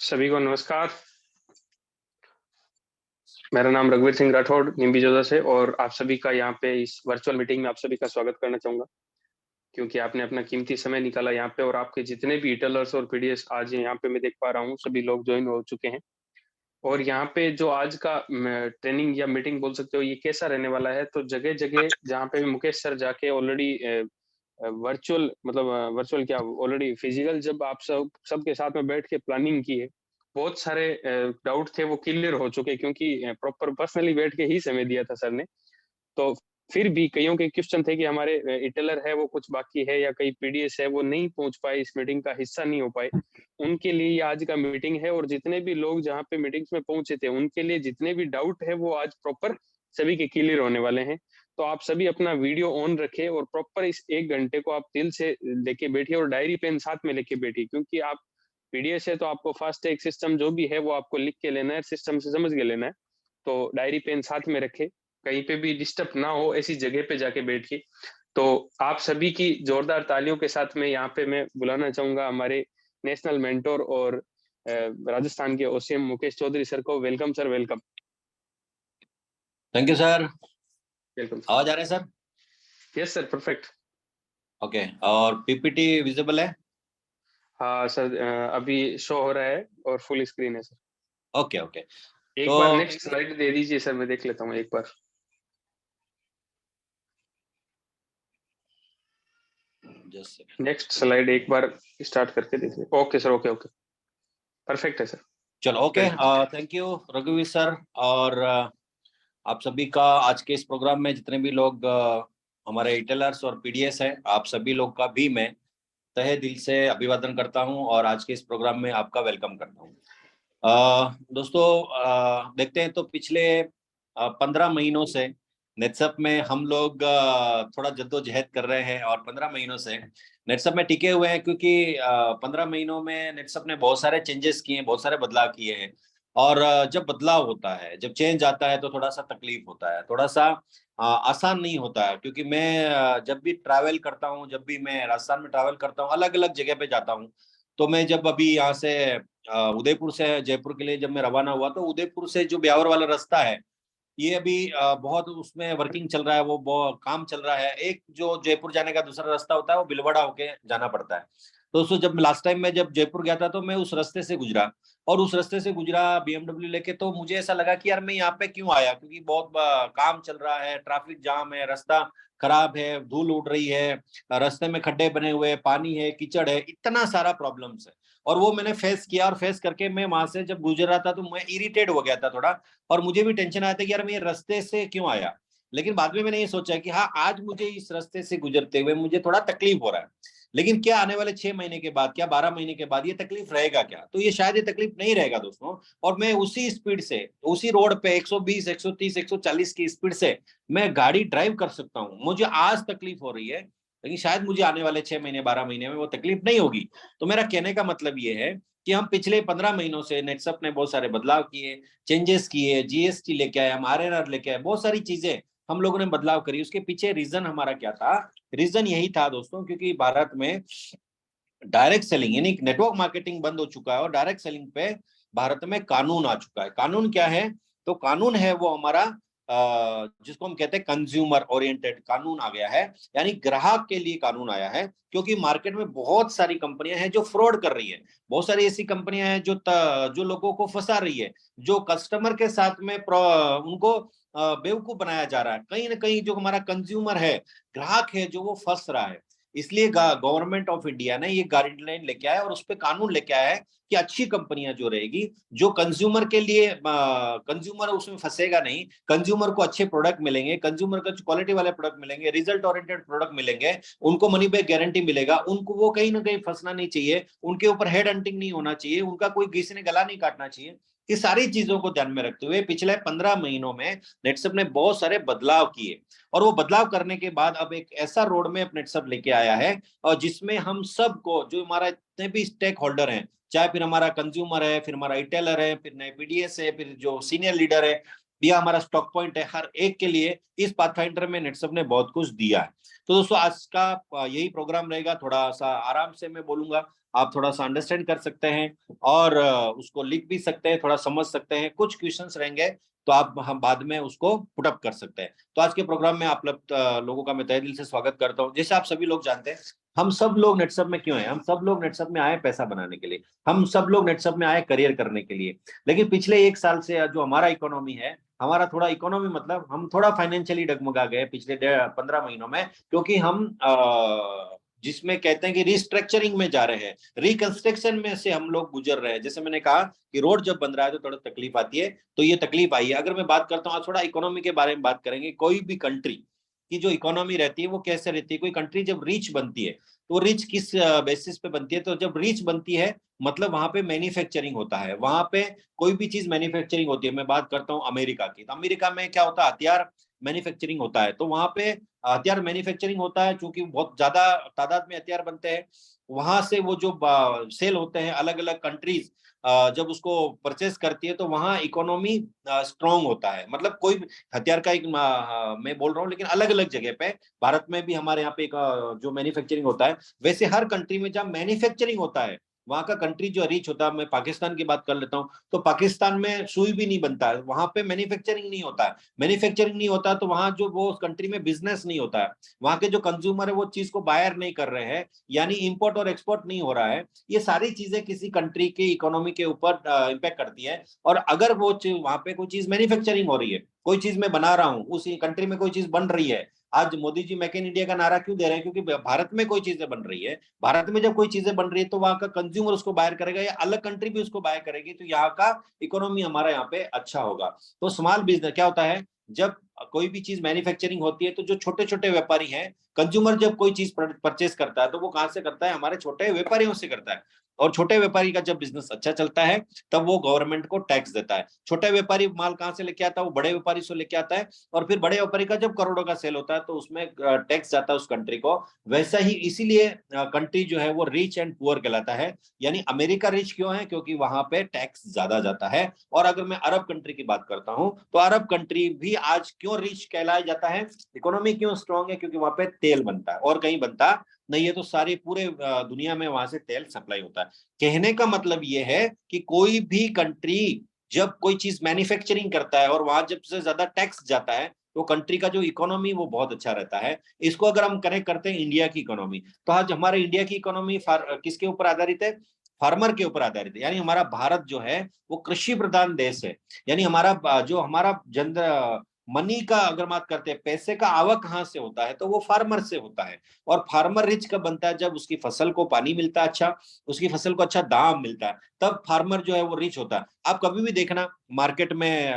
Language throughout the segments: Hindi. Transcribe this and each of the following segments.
सभी को नमस्कार। मेरा नाम रघुवीर सिंह राठौड़ निम्बीजोधा से और आप सभी का यहाँ पे इस वर्चुअल मीटिंग में आप सभी का स्वागत करना चाहूंगा, क्योंकि आपने अपना कीमती समय निकाला यहाँ पे और आपके जितने भी ईटेलर्स और पीडीएस आज यहाँ पे मैं देख पा रहा हूँ, सभी लोग ज्वाइन हो चुके हैं। और यहाँ पे जो आज का ट्रेनिंग या मीटिंग बोल सकते हो, ये कैसा रहने वाला है, तो जगह जगह जहाँ पे भी मुकेश सर जाके ऑलरेडी वर्चुअल मतलब वर्चुअल क्या ऑलरेडी फिजिकल जब आप सबके साथ में बैठ के प्लानिंग की है, बहुत सारे डाउट थे वो क्लियर हो चुके, क्योंकि प्रॉपर पर्सनली बैठ के ही समय दिया था सर ने। तो फिर भी कईयों के क्वेश्चन थे कि हमारे इटेलर है वो कुछ बाकी है, या कई पीडीएस है वो नहीं पहुंच पाए, इस मीटिंग का हिस्सा नहीं हो पाए। उनके लिए ये आज का मीटिंग है और जितने भी लोग जहाँ पे मीटिंग्स में पहुंचे थे उनके लिए जितने भी डाउट है वो आज प्रॉपर सभी के क्लियर होने वाले हैं। तो आप सभी अपना वीडियो ऑन रखें और प्रॉपर इस 1 घंटे को आप दिल से लेके बैठिए और डायरी पेन साथ में लेके बैठिए, क्योंकि आप पीडीएस है तो आपको फास्ट टैग सिस्टम जो भी है वो आपको लिख के लेना है, सिस्टम से समझ के लेना है। तो डायरी पेन साथ में रखे, कहीं पे भी डिस्टर्ब ना हो ऐसी जगह पे जाके बैठिए। तो आप सभी की जोरदार तालियों के साथ में यहाँ पे मैं बुलाना चाहूंगा हमारे नेशनल मेंटोर और राजस्थान के ओसीएम मुकेश चौधरी सर को। Welcome sir, welcome. Thank you sir. Welcome. आवाज आ रहा है sir? Yes sir, perfect. Okay, और पीपीटी विजिबल है? हाँ सर, अभी शो हो रहा है और फुल स्क्रीन है सर। Okay okay. एक तो बार नेक्स्ट स्लाइड दे दीजिए सर, मैं देख लेता हूँ एक बार। जस्ट नेक्स्ट स्लाइड एक बार स्टार्ट करके देखिए। Okay sir, okay okay, perfect है सर। चलो ओके। थैंक यू रघुवीर सर। और आप सभी का आज के इस प्रोग्राम में जितने भी लोग हमारे रिटेलर्स और पीडीएस हैं, आप सभी लोग का भी मैं तहे दिल से अभिवादन करता हूं और आज के इस प्रोग्राम में आपका वेलकम करता हूं। दोस्तों, देखते हैं तो पिछले 15 महीनों से नेटसप में हम लोग थोड़ा जद्दोजहद कर रहे हैं और 15 महीनों से नेटसप में टिके हुए हैं, क्योंकि 15 महीनों में नेटसप ने बहुत सारे चेंजेस किए हैं, बहुत सारे बदलाव किए हैं। और जब बदलाव होता है, जब चेंज आता है तो थोड़ा सा तकलीफ होता है, थोड़ा सा आसान नहीं होता है। क्योंकि मैं जब भी ट्रैवल करता हूँ, जब भी मैं राजस्थान में ट्रैवल करता हूँ, अलग अलग जगह पे जाता हूँ, तो मैं जब अभी यहाँ से उदयपुर से जयपुर के लिए जब मैं रवाना हुआ, तो उदयपुर से जो ब्यावर वाला रास्ता है, ये अभी बहुत उसमें वर्किंग चल रहा है, वो बहुत काम चल रहा है। एक जो जयपुर जाने का दूसरा रास्ता होता है वो बिलवाड़ा होके जाना पड़ता है। तो उसको जब लास्ट टाइम मैं जब जयपुर गया था तो मैं उस रास्ते से गुजरा, और उस रास्ते से गुजरा बीएमडब्ल्यू लेके, तो मुझे ऐसा लगा कि यार मैं यहाँ पे क्यों आया, क्योंकि बहुत काम चल रहा है, ट्रैफिक जाम है, रास्ता खराब है, धूल उड़ रही है, रास्ते में खड्डे बने हुए, पानी है, कीचड़ है, इतना सारा प्रॉब्लम्स है। और वो मैंने फेस किया, और फेस करके मैं वहां से जब गुजर रहा था तो मैं इरिटेट हो गया था थोड़ा, और मुझे भी टेंशन आया था कि यार मैं ये रास्ते से क्यों आया। लेकिन बाद में मैंने ये सोचा कि हाँ, आज मुझे इस रास्ते से गुजरते हुए मुझे थोड़ा तकलीफ हो रहा है, लेकिन क्या आने वाले 6 महीने के बाद, क्या 12 महीने के बाद ये तकलीफ रहेगा क्या? तो ये शायद ये तकलीफ नहीं रहेगा दोस्तों। और मैं उसी स्पीड से, उसी रोड पे 120, 130, 140 की स्पीड से मैं गाड़ी ड्राइव कर सकता हूँ। मुझे आज तकलीफ हो रही है, लेकिन शायद मुझे आने वाले 6 महीने 12 महीने में वो तकलीफ नहीं होगी। तो मेरा कहने का मतलब ये है कि हम पिछले 15 महीनों से नेटसप ने बहुत सारे बदलाव किए, चेंजेस किए, जीएसटी लेके आए, हम आरएनआर लेके आए, बहुत सारी चीजें हम लोगों ने बदलाव करी। उसके पीछे रीजन हमारा क्या था? रीजन यही था दोस्तों, क्योंकि भारत में डायरेक्ट सेलिंग यानी नेटवर्क मार्केटिंग बंद हो चुका है और डायरेक्ट सेलिंग पे भारत में कानून आ चुका है। कानून क्या है? तो कानून है वो हमारा जिसको हम कहते हैं कंज्यूमर ओरिएंटेड कानून आ गया है, यानी ग्राहक के लिए कानून आया है। क्योंकि मार्केट में बहुत सारी कंपनियां हैं जो फ्रॉड कर रही है, बहुत सारी ऐसी कंपनियां हैं जो लोगों को फंसा रही है, जो कस्टमर के साथ में उनको बेवकूफ बनाया जा रहा है। कहीं ना कहीं जो हमारा कंज्यूमर है, ग्राहक है, जो वो फंस रहा है। इसलिए गवर्नमेंट ऑफ इंडिया ने ये गाइडलाइन लेके आया और उस पर कानून लेके आया है कि अच्छी कंपनियां जो रहेगी, जो कंज्यूमर के लिए, कंज्यूमर उसमें फंसेगा नहीं, कंज्यूमर को अच्छे प्रोडक्ट मिलेंगे, कंज्यूमर को क्वालिटी वाले प्रोडक्ट मिलेंगे, रिजल्ट ओरिएंटेड प्रोडक्ट मिलेंगे, उनको मनी बैक गारंटी मिलेगा, उनको वो कहीं ना कहीं फंसना नहीं चाहिए, उनके ऊपर हेड हंटिंग नहीं होना चाहिए, उनका कोई किसी ने गला नहीं काटना चाहिए। ये सारी चीजों को ध्यान में रखते हुए पिछले 15 महीनों में नेटसप ने बहुत सारे बदलाव किए, और वो बदलाव करने के बाद अब एक ऐसा रोड मैप नेटसप लेके आया है, और जिसमें हम सबको, जो हमारा जितने भी स्टेक होल्डर हैं, चाहे फिर हमारा कंज्यूमर है, फिर हमारा रिटेलर है, फिर नए पीडीएस है, फिर जो सीनियर लीडर है, यह हमारा स्टॉक पॉइंट है, हर एक के लिए इस पाथफाइंडर में नेटसब ने बहुत कुछ दिया है। तो दोस्तों आज का यही प्रोग्राम रहेगा, थोड़ा सा आराम से मैं बोलूंगा, आप थोड़ा सा अंडरस्टैंड कर सकते हैं और उसको लिख भी सकते हैं, थोड़ा समझ सकते हैं। कुछ क्वेश्चंस रहेंगे तो आप हम बाद में उसको पुटअप कर सकते हैं। तो आज के प्रोग्राम में आप लोगों का मैं तहे दिल से स्वागत करता हूँ। जैसे आप सभी लोग जानते हैं, हम सब लोग नेटसब में क्यों हैं? हम सब लोग नेटसब में आए पैसा बनाने के लिए, हम सब लोग नेटसब में आए करियर करने के लिए। लेकिन पिछले 1 साल से जो हमारा इकोनॉमी है, हमारा थोड़ा इकोनॉमी मतलब हम थोड़ा फाइनेंशियली डगमगा गए पिछले 15 महीनों में, क्योंकि हम जिसमें कहते हैं कि रिस्ट्रक्चरिंग में जा रहे हैं, रिकंस्ट्रक्शन में से हम लोग गुजर रहे हैं। जैसे मैंने कहा कि रोड जब बन रहा है तो थोड़ा तकलीफ आती है, तो ये तकलीफ आई है। अगर मैं बात करता हूँ, आज थोड़ा इकोनॉमी के बारे में बात करेंगे। कोई भी कंट्री की जो इकोनॉमी रहती है वो कैसे रहती है? कोई कंट्री जब रिच बनती है तो रिच किस बेसिस पे बनती है? तो जब रिच बनती है मतलब वहां पे मैन्युफैक्चरिंग होता है, वहां पे कोई भी चीज मैन्युफैक्चरिंग होती है। मैं बात करता हूँ अमेरिका की, तो अमेरिका में क्या होता है? हथियार मैन्युफैक्चरिंग होता है। तो वहां पे हथियार मैन्युफैक्चरिंग होता है, चूंकि बहुत ज्यादा तादाद में हथियार बनते हैं, वहां से वो जो सेल होते हैं अलग अलग कंट्रीज जब उसको परचेस करती है, तो वहां इकोनॉमी स्ट्रांग होता है। मतलब कोई हथियार का एक मैं बोल रहा हूँ, लेकिन अलग अलग जगह पे, भारत में भी हमारे यहाँ पे एक जो मैन्युफैक्चरिंग होता है, वैसे हर कंट्री में जहाँ मैन्युफैक्चरिंग होता है वहां का कंट्री जो रिच होता है। मैं पाकिस्तान की बात कर लेता हूँ, तो पाकिस्तान में सुई भी नहीं बनता है, वहां पे मैन्युफैक्चरिंग नहीं होता है। मैन्युफैक्चरिंग नहीं होता तो वहां जो वो उस कंट्री में बिजनेस नहीं होता है, वहां के जो कंज्यूमर है वो चीज को बायर नहीं कर रहे हैं, यानी इंपोर्ट और एक्सपोर्ट नहीं हो रहा है। ये सारी चीजें किसी कंट्री की इकोनॉमी के ऊपर इम्पैक्ट करती है। और अगर वो वहां पे कोई चीज मैन्युफैक्चरिंग हो रही है, कोई चीज मैं बना रहा हूँ, उसी कंट्री में कोई चीज बन रही है। आज Modi ji make in India का नारा क्यों दे रहे हैं? क्योंकि भारत में कोई चीजें बन रही है। भारत में जब कोई चीजें बन रही है तो वहां का कंज्यूमर उसको बायर करेगा, या अलग कंट्री भी उसको बायर करेगी, तो यहाँ का इकोनॉमी हमारा यहाँ पे अच्छा होगा। तो स्मॉल बिजनेस क्या होता है? जब कोई भी चीज मैन्युफैक्चरिंग होती है तो जो छोटे छोटे व्यापारी हैं, कंज्यूमर जब कोई चीज परचेस करता है तो वो कहां से करता है? हमारे छोटे व्यापारियों से करता है। और छोटे व्यापारी का जब बिजनेस अच्छा चलता है तब वो गवर्नमेंट को टैक्स देता है। छोटे व्यापारी माल कहां से लेके आता है? वो बड़े व्यापारी से लेके आता है, और फिर बड़े व्यापारी का जब करोड़ों का सेल होता है तो उसमें टैक्स जाता है उस कंट्री को। वैसा ही इसीलिए कंट्री जो है वो रिच एंड पुअर कहलाता है। यानी अमेरिका रिच क्यों है? क्योंकि वहां पे टैक्स ज्यादा जाता है। और अगर मैं अरब कंट्री की बात करता हूं, तो अरब कंट्री भी आज क्यों रिच कहलाया जाता है? इकोनॉमी क्यों स्ट्रांग है? क्योंकि वहां पे तेल बनता है, और कहीं बनता नहीं है। तो सारी पूरे दुनिया में वहां से तेल सप्लाई होता है। कहने का मतलब ये है कि कोई भी कंट्री जब कोई चीज मैन्युफैक्चरिंग करता है और वहां जब से ज्यादा टैक्स जाता है, तो कंट्री का जो इकोनॉमी वो बहुत अच्छा रहता है। इसको अगर हम कनेक्ट करते हैं इंडिया की इकोनॉमी, तो आज हमारे इंडिया की इकोनॉमी किसके ऊपर आधारित है? फार्मर के ऊपर आधारित है। यानी हमारा भारत जो है वो कृषि प्रधान देश है। यानी हमारा जो हमारा जन मनी का अगर बात करते हैं, पैसे का आवक कहाँ से होता है? तो वो फार्मर से होता है। और फार्मर रिच कब बनता है? जब उसकी फसल को पानी मिलता है, अच्छा उसकी फसल को अच्छा दाम मिलता है, तब फार्मर जो है वो रिच होता है। आप कभी भी देखना मार्केट में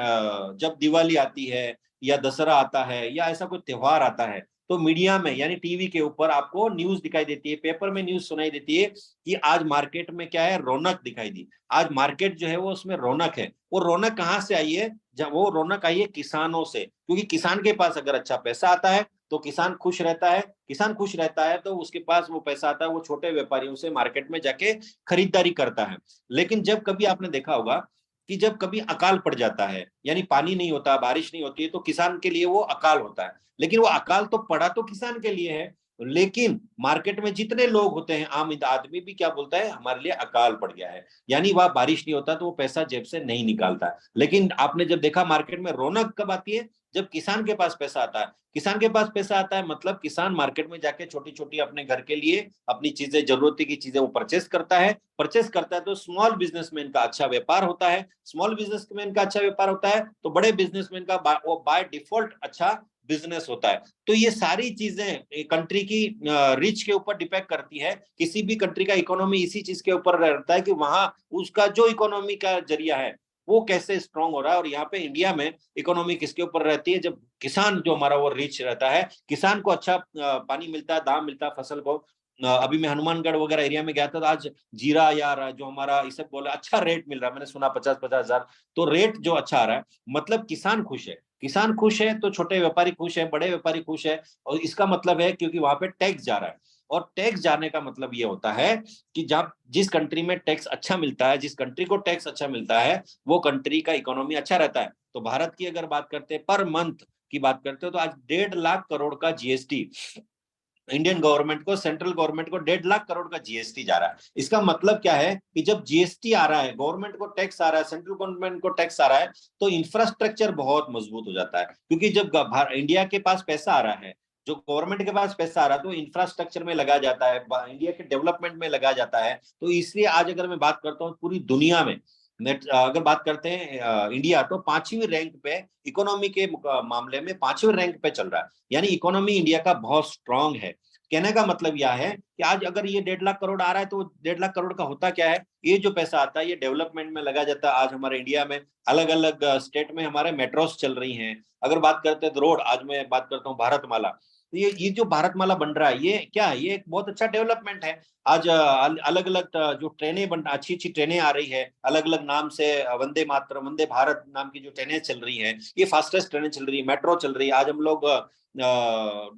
जब दिवाली आती है या दशहरा आता है या ऐसा कोई त्योहार आता है, तो मीडिया में यानी टीवी के ऊपर आपको न्यूज दिखाई देती है, पेपर में न्यूज सुनाई देती है कि आज मार्केट में क्या है? रौनक दिखाई दी। आज मार्केट जो है वो उसमें रौनक है। वो रौनक कहाँ से आई है? जब वो रौनक आई है किसानों से, क्योंकि किसान के पास अगर अच्छा पैसा आता है तो किसान खुश रहता है। किसान खुश रहता है तो उसके पास वो पैसा आता है, वो छोटे व्यापारियों से मार्केट में जाके खरीदारी करता है। लेकिन जब कभी आपने देखा होगा कि जब कभी अकाल पड़ जाता है, यानी पानी नहीं होता, बारिश नहीं होती है, तो किसान के लिए वो अकाल होता है। लेकिन वो अकाल तो पड़ा तो किसान के लिए है, लेकिन मार्केट में जितने लोग होते हैं, आम आदमी भी क्या बोलता है? हमारे लिए अकाल पड़ गया है। यानी वह बारिश नहीं होता तो वो पैसा जेब से नहीं निकालता। लेकिन आपने जब देखा मार्केट में रौनक कब आती है? जब किसान के पास पैसा आता है। किसान के पास पैसा आता है मतलब किसान मार्केट में जाके छोटी छोटी अपने घर के लिए अपनी चीजें, जरूरत की चीजें वो परचेस करता है। परचेस करता है तो स्मॉल बिजनेसमैन का अच्छा व्यापार होता है। स्मॉल बिजनेसमैन का अच्छा व्यापार होता है तो बड़े बिजनेसमैन का वो बाय डिफॉल्ट अच्छा बिजनेस होता है। तो ये सारी चीजें कंट्री की रिच के ऊपर डिपेंड करती है। किसी भी कंट्री का इकोनॉमी इसी चीज के ऊपर रहता है कि वहां उसका जो इकोनॉमी का जरिया है वो कैसे स्ट्रांग हो रहा है। और यहाँ पे इंडिया में इकोनॉमी किसके ऊपर रहती है? जब किसान जो हमारा वो रिच रहता है, किसान को अच्छा पानी मिलता है, दाम मिलता है फसल को। अभी मैं हनुमानगढ़ वगैरह एरिया में गया था, तो आज जीरा या जो हमारा इसे बोला अच्छा रेट मिल रहा है, मैंने सुना 50-50 हजार। तो रेट जो अच्छा आ रहा है मतलब किसान खुश है। किसान खुश है तो छोटे व्यापारी खुश है, बड़े व्यापारी खुश है। और इसका मतलब है क्योंकि वहां पे टैक्स जा रहा है। और टैक्स जाने का मतलब ये होता है कि जब जिस कंट्री में टैक्स अच्छा मिलता है, जिस कंट्री को टैक्स अच्छा मिलता है, वो कंट्री का इकोनॉमी अच्छा रहता है। तो भारत की अगर बात करते हैं, पर मंथ की बात करते हो, तो आज 1.5 लाख करोड़ का जीएसटी इंडियन गवर्नमेंट को, सेंट्रल गवर्नमेंट को 1.5 लाख करोड़ का जीएसटी जा रहा है। इसका मतलब क्या है कि जब जीएसटी आ रहा है, गवर्नमेंट को टैक्स आ रहा है, सेंट्रल गवर्नमेंट को टैक्स आ रहा है, तो इंफ्रास्ट्रक्चर बहुत मजबूत हो जाता है। क्योंकि जब इंडिया के पास पैसा आ रहा है, जो गवर्नमेंट के पास पैसा आ रहा है, तो इंफ्रास्ट्रक्चर में लगा जाता है, इंडिया के डेवलपमेंट में लगा जाता है। तो इसलिए आज अगर मैं बात करता हूँ पूरी दुनिया में, अगर बात करते हैं इंडिया, तो 5वीं रैंक पे, इकोनॉमी के मामले में 5वीं रैंक पे चल रहा है। यानी इकोनॉमी इंडिया का बहुत स्ट्रांग है। कहने का मतलब यह है कि आज अगर ये 1.5 लाख करोड़ आ रहा है, तो 1.5 लाख करोड़ का होता क्या है, ये जो पैसा आता है ये डेवलपमेंट में लगा जाता है। आज हमारे इंडिया में अलग अलग स्टेट में हमारे मेट्रोस चल रही हैं। अगर बात करते हैं तो रोड, आज मैं बात करता हूँ भारतमाला, तो ये जो भारतमाला बन रहा है, ये क्या है, ये एक बहुत अच्छा डेवलपमेंट है। आज अलग अलग जो ट्रेनें बन, अच्छी अच्छी ट्रेनें आ रही है, अलग अलग नाम से, वंदे मातरम, वंदे भारत नाम की जो ट्रेनें चल रही हैं, ये फास्टेस्ट ट्रेनें चल रही है, मेट्रो चल रही है। आज हम लोग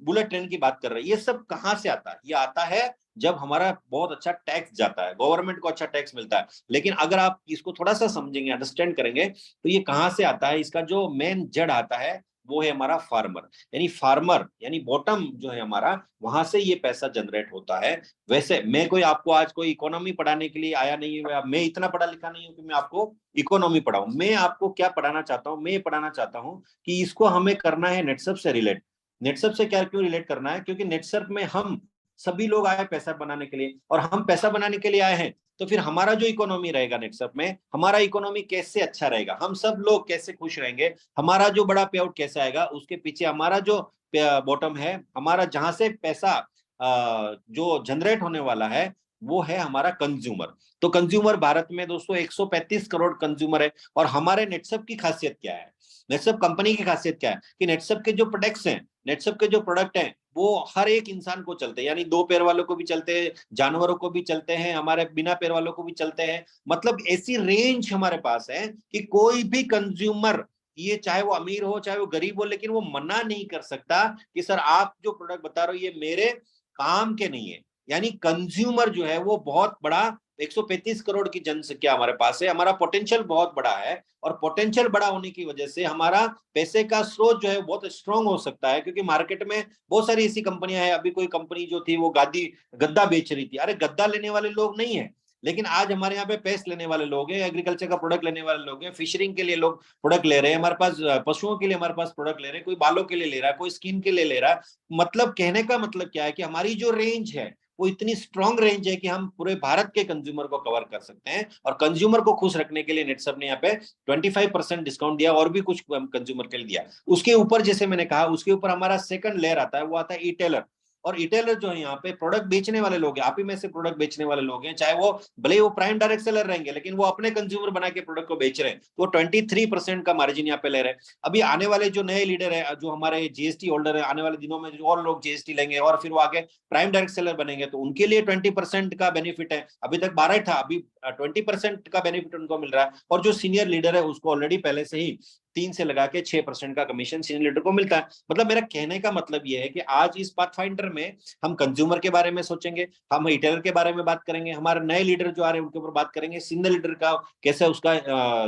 बुलेट ट्रेन की बात कर रहे हैं। ये सब कहाँ से आता है? ये आता है जब हमारा बहुत अच्छा टैक्स जाता है, गवर्नमेंट को अच्छा टैक्स मिलता है। लेकिन अगर आप इसको थोड़ा सा समझेंगे, अंडरस्टैंड करेंगे, तो ये कहाँ से आता है, इसका जो मेन जड़ आता है वो है हमारा फार्मर। यानी फार्मर यानी बॉटम जो है हमारा, वहां से ये पैसा जनरेट होता है। वैसे मैं कोई आपको आज कोई इकोनॉमी पढ़ाने के लिए आया नहीं हूँ, मैं इतना पढ़ा लिखा नहीं हूँ कि मैं आपको इकोनॉमी पढ़ाऊं। मैं आपको क्या पढ़ाना चाहता हूँ, मैं पढ़ाना चाहता हूँ कि इसको हमें करना है नेटसप से रिलेट। नेटसप से क्या क्यों रिलेट करना है? क्योंकि नेटसप में हम सभी लोग आए पैसा बनाने के लिए, और हम पैसा बनाने के लिए आए हैं, तो फिर हमारा जो इकोनॉमी रहेगा नेटसप में, हमारा इकोनॉमी कैसे अच्छा रहेगा, हम सब लोग कैसे खुश रहेंगे, हमारा जो बड़ा पे आउट कैसे आएगा, उसके पीछे हमारा जो बॉटम है, हमारा जहां से पैसा जो जनरेट होने वाला है, वो है हमारा कंज्यूमर। तो कंज्यूमर भारत में दोस्तों 135 करोड़ कंज्यूमर है। और हमारे नेटसप की खासियत क्या है, नेटसप कंपनी की खासियत क्या है, कि नेटसप के जो प्रोडक्ट्स हैं, नेटसप के जो प्रोडक्ट हैं, वो हर एक इंसान को चलते हैं। यानी 2 पैर वालों को भी चलते हैं, जानवरों को भी चलते हैं, हमारे बिना पैर वालों को भी चलते हैं। मतलब ऐसी रेंज हमारे पास है कि कोई भी कंज्यूमर, ये चाहे वो अमीर हो चाहे वो गरीब हो, लेकिन वो मना नहीं कर सकता कि सर आप जो प्रोडक्ट बता रहे हो ये मेरे काम के नहीं है। यानी कंज्यूमर जो है वो बहुत बड़ा, 135 करोड़ की जनसंख्या हमारे पास है, हमारा पोटेंशियल बहुत बड़ा है। और पोटेंशियल बड़ा होने की वजह से हमारा पैसे का स्रोत जो है बहुत स्ट्रांग हो सकता है। क्योंकि मार्केट में बहुत सारी ऐसी कंपनियां हैं, अभी कोई कंपनी जो थी वो गद्दा बेच रही थी। अरे गद्दा लेने वाले लोग नहीं है, लेकिन आज हमारे यहाँ पे पेस्ट लेने वाले लोग हैं, एग्रीकल्चर का प्रोडक्ट लेने वाले लोग हैं, फिशरिंग के लिए लोग प्रोडक्ट ले रहे हैं, हमारे पास पशुओं के लिए हमारे पास प्रोडक्ट ले रहे हैं, कोई बालों के लिए ले रहा है, कोई स्किन के लिए ले रहा है। मतलब कहने का मतलब क्या है कि हमारी जो रेंज है वो इतनी स्ट्रॉन्ग रेंज है कि हम पूरे भारत के कंज्यूमर को कवर कर सकते हैं। और कंज्यूमर को खुश रखने के लिए नेटसप ने यहाँ पे 25% डिस्काउंट दिया, और भी कुछ कंज्यूमर के लिए दिया। उसके ऊपर जैसे मैंने कहा, उसके ऊपर हमारा सेकंड लेयर आता है, वो आता है ई टेलर। और रिटेलर जो है यहाँ पे प्रोडक्ट बेचने वाले लोग हैं, आप ही में से प्रोडक्ट बेचने वाले लोग हैं, चाहे वो भले वो प्राइम डायरेक्ट सेलर रहेंगे, लेकिन वो अपने कंज्यूमर बना के प्रोडक्ट को बेच रहे हैं, तो 23% का मार्जिन यहाँ पे ले रहे हैं। अभी आने वाले जो नए लीडर है, जो हमारे जीएसटी होल्डर है, आने वाले दिनों में जो और लोग जीएसटी लेंगे और फिर वो आगे प्राइम डायरेक्ट सेलर बनेंगे, तो उनके लिए 20% का बेनिफिट है। अभी तक 12 था, अभी 20% का बेनिफिट उनको मिल रहा है। और जो सीनियर लीडर है उसको ऑलरेडी पहले से ही 3 से लगा के 6% का कमीशन सीनियर लीडर को मिलता है। मतलब मेरा कहने का मतलब यह है कि आज इस पाथफाइंडर में हम कंज्यूमर के बारे में सोचेंगे, हम रिटेलर के बारे में बात करेंगे, हमारे नए लीडर जो आ रहे हैं उनके ऊपर बात करेंगे, सीनियर लीडर का कैसे उसका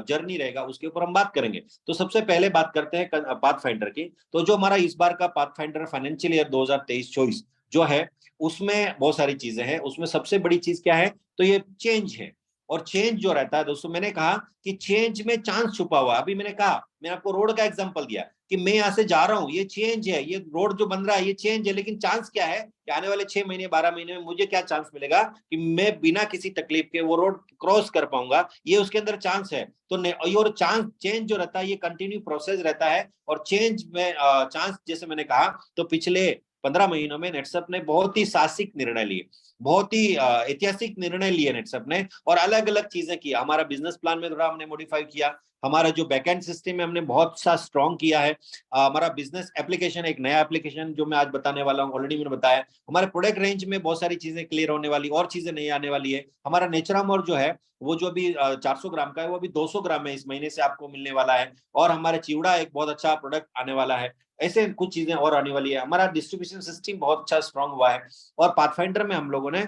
जर्नी रहेगा उसके ऊपर हम बात करेंगे। तो सबसे पहले बात करते हैं पाथफाइंडर की। तो जो हमारा इस बार का पाथफाइंडर फाइनेंशियल ईयर 2023-24 जो है, उसमें बहुत सारी चीजें हैं। उसमें सबसे बड़ी चीज क्या है, तो ये चेंज है। और चेंज जो रहता है दोस्तों, मैंने कहा कि चेंज में चांस छुपा हुआ। अभी मैंने कहा, मैंने आपको रोड का एग्जांपल दिया कि मैं यहां से जा रहा हूं, ये चेंज है, ये रोड जो बन रहा है ये चेंज है, लेकिन चांस क्या है कि आने वाले 6 महीने 12 महीने में मुझे क्या चांस मिलेगा कि मैं बिना किसी तकलीफ के वो रोड क्रॉस कर पाऊंगा, ये उसके अंदर चांस है। तो और चांस, चेंज जो रहता है ये कंटिन्यू प्रोसेस रहता है। और चेंज में चांस, जैसे मैंने कहा, तो पिछले 15 महीनों में नेटसप ने बहुत ही साहसिक निर्णय लिए, बहुत ही ऐतिहासिक निर्णय लिए नेटसप ने, और अलग अलग चीजें की। हमारा बिजनेस प्लान में थोड़ा हमने मॉडिफाई किया, हमारा जो बैकएंड सिस्टम है हमने बहुत सा स्ट्रॉन्ग किया है। हमारा बिजनेस एप्लीकेशन, एक नया एप्लीकेशन जो मैं आज बताने वाला हूँ, ऑलरेडी मैंने बताया। हमारे प्रोडक्ट रेंज में बहुत सारी चीजें क्लियर होने वाली, और चीजें नहीं आने वाली है। हमारा नेचुरामोर जो है वो जो अभी 400 ग्राम का है, वो अभी 200 ग्राम में इस महीने से आपको मिलने वाला है। और हमारे चिवड़ा एक बहुत अच्छा प्रोडक्ट आने वाला है। ऐसे कुछ चीजें और आने वाली है। हमारा डिस्ट्रीब्यूशन सिस्टम बहुत अच्छा स्ट्रांग हुआ है। और पाथफाइंडर में हम लोगों ने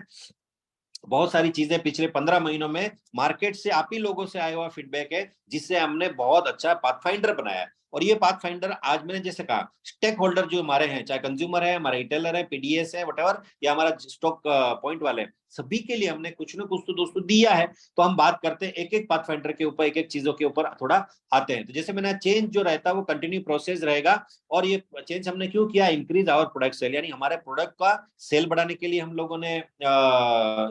बहुत सारी चीजें पिछले 15 महीनों में मार्केट से आप ही लोगों से आया हुआ फीडबैक है, जिससे हमने बहुत अच्छा पाथफाइंडर बनाया है। और ये पाथफाइंडर आज मैंने जैसे कहा, स्टेक होल्डर जो हमारे हैं, चाहे कंज्यूमर है, हमारा रिटेलर है, पीडीएस है, वटेवर, या हमारा स्टॉक पॉइंट वाले, सभी के लिए हमने कुछ ना कुछ तो दोस्तों दिया है। तो हम बात करते हैं एक एक पाथफाइंडर के ऊपर, एक एक चीजों के ऊपर थोड़ा आते हैं। तो जैसे मैंने चेंज जो रहता है वो कंटिन्यू प्रोसेस रहेगा। और ये चेंज हमने क्यों किया? इंक्रीज आवर प्रोडक्ट सेल, यानी हमारे प्रोडक्ट का सेल बढ़ाने के लिए हम लोगों ने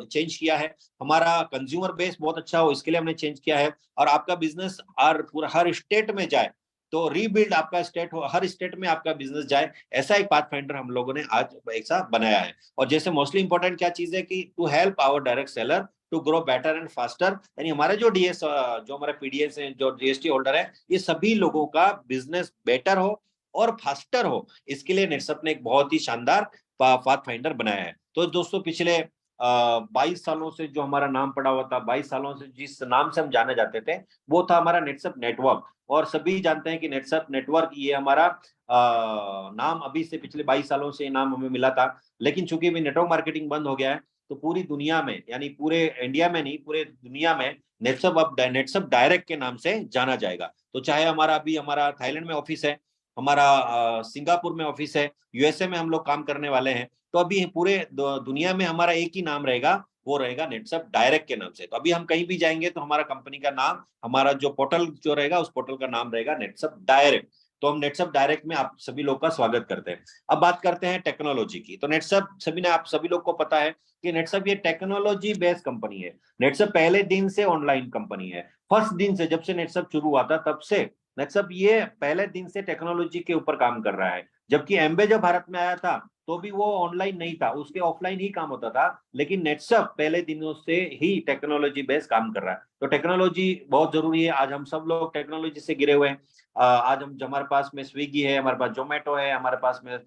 चेंज किया है। हमारा कंज्यूमर बेस बहुत अच्छा हो, इसके लिए हमने चेंज किया है। और आपका बिजनेस पूरा हर स्टेट में जाए, तो रीबिल्ड आपका स्टेट हो, हर स्टेट में आपका बिजनेस जाए, ऐसा एक पाथ फाइंडर हम लोगों ने आज ऐसा बनाया है। और जैसे मोस्टली इंपॉर्टेंट क्या चीज है कि to help our direct seller to grow better and faster, यानी हमारे जो डीएस, जो हमारे पीडीएस है, जो जीएसटी होल्डर है, ये सभी लोगों का बिजनेस बेटर हो और फास्टर हो, इसके लिए नेटसप ने एक बहुत ही शानदार पाथ फाइंडर बनाया है। तो दोस्तों पिछले 22 सालों से जो हमारा नाम पड़ा हुआ था, 22 सालों से जिस नाम से हम जाने जाते थे, वो था हमारा नेटसप नेटवर्क। और सभी जानते हैं कि नेटसप नेटवर्क ये हमारा नाम अभी से पिछले 22 सालों से नाम हमें मिला था। लेकिन चूंकि अभी नेटवर्क मार्केटिंग बंद हो गया है, तो पूरी दुनिया में, यानी पूरे इंडिया में नहीं, पूरे दुनिया में नेटसप अब नेटसप डायरेक्ट के नाम से जाना जाएगा। तो चाहे हमारा थाईलैंड में ऑफिस है, हमारा सिंगापुर में ऑफिस है, यूएसए में हम लोग काम करने वाले हैं, तो अभी पूरे दुनिया में हमारा एक ही नाम रहेगा, वो रहेगा नेटसप डायरेक्ट के नाम से। तो अभी हम कहीं भी जाएंगे तो हमारा कंपनी का नाम, हमारा जो पोर्टल जो रहेगा, उस पोर्टल का नाम रहेगा नेटसप डायरेक्ट। तो हम नेटसप डायरेक्ट में आप सभी लोग का स्वागत करते हैं। अब बात करते हैं टेक्नोलॉजी की। तो नेटसप आप सभी लोग को पता है कि नेटसप ये टेक्नोलॉजी बेस्ड कंपनी है। नेटसप पहले दिन से ऑनलाइन कंपनी है। फर्स्ट दिन से, जब से नेटसप शुरू हुआ था तब से नेटसप ये पहले दिन से टेक्नोलॉजी के ऊपर काम कर रहा है। जबकि एम्बे जब भारत में आया था तो भी वो ऑनलाइन नहीं था, उसके ऑफलाइन ही काम होता था। लेकिन नेटसप पहले दिनों से ही टेक्नोलॉजी बेस्ड काम कर रहा है। तो टेक्नोलॉजी बहुत जरूरी है। आज हम सब लोग टेक्नोलॉजी से घिरे हुए हैं। आज हमारे पास में स्विगी है, हमारे पास जोमेटो है, हमारे पास में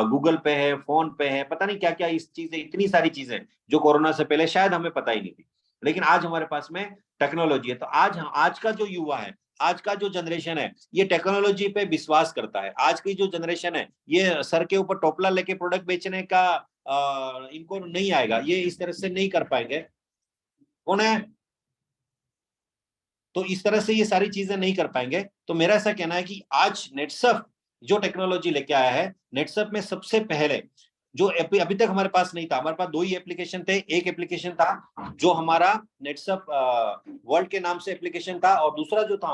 गूगल पे है, फोन पे है, पता नहीं क्या क्या इस चीजें, इतनी सारी चीजें जो कोरोना से पहले शायद हमें पता ही नहीं थी। लेकिन आज हमारे पास में टेक्नोलॉजी है। तो आज का जो युवा है, आज का जो जनरेशन है, ये टेक्नोलॉजी पे विश्वास करता है। आज की जो जनरेशन है, ये सर के ऊपर टोपला लेके प्रोडक्ट बेचने का इनको नहीं आएगा, ये इस तरह से नहीं कर पाएंगे। कौन है? तो इस तरह से ये सारी चीजें नहीं कर पाएंगे। तो मेरा ऐसा कहना है कि आज नेटसप जो टेक्नोलॉजी लेके आया है, नेटसप में सबसे पहले जो अभी तक हमारे पास नहीं था, हमारे पास दो ही एप्लीकेशन थे। एक एप्लीकेशन था जो हमारा नेटसप वर्ल्ड के नाम से एप्लीकेशन था, और दूसरा जो था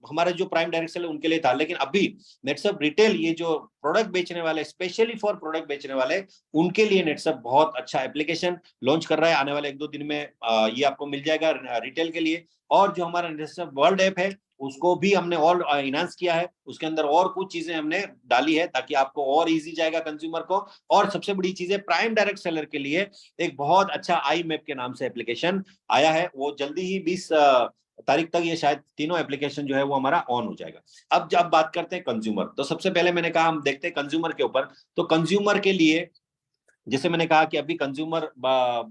हमारे जो प्राइम डायरेक्ट सेलर उनके लिए था। लेकिन अभी नेटसप रिटेल, ये जो प्रोडक्ट बेचने वाले, स्पेशली फॉर प्रोडक्ट बेचने वाले, उनके लिए नेटसप बहुत अच्छा एप्लीकेशन लॉन्च कर रहा है। आने वाले 1-2 दिन में ये आपको मिल जाएगा रिटेल के लिए। और जो हमारा नेटसप वर्ल्ड ऐप है, उसको भी हमने और इनहांस किया है। उसके अंदर और कुछ चीजें हमने डाली है ताकि आपको और इजी जाएगा कंज्यूमर को। और सबसे बड़ी चीज है, प्राइम डायरेक्ट सेलर के लिए एक बहुत अच्छा आई मैप के नाम से एप्लीकेशन आया है। वो जल्दी ही 20 तारीख तक ये शायद तीनों एप्लीकेशन जो है वो हमारा ऑन हो जाएगा। अब जब बात करते हैं कंज्यूमर, तो सबसे पहले मैंने कहा हम देखते हैं कंज्यूमर के ऊपर। तो कंज्यूमर के लिए, जैसे मैंने कहा कि अभी कंज्यूमर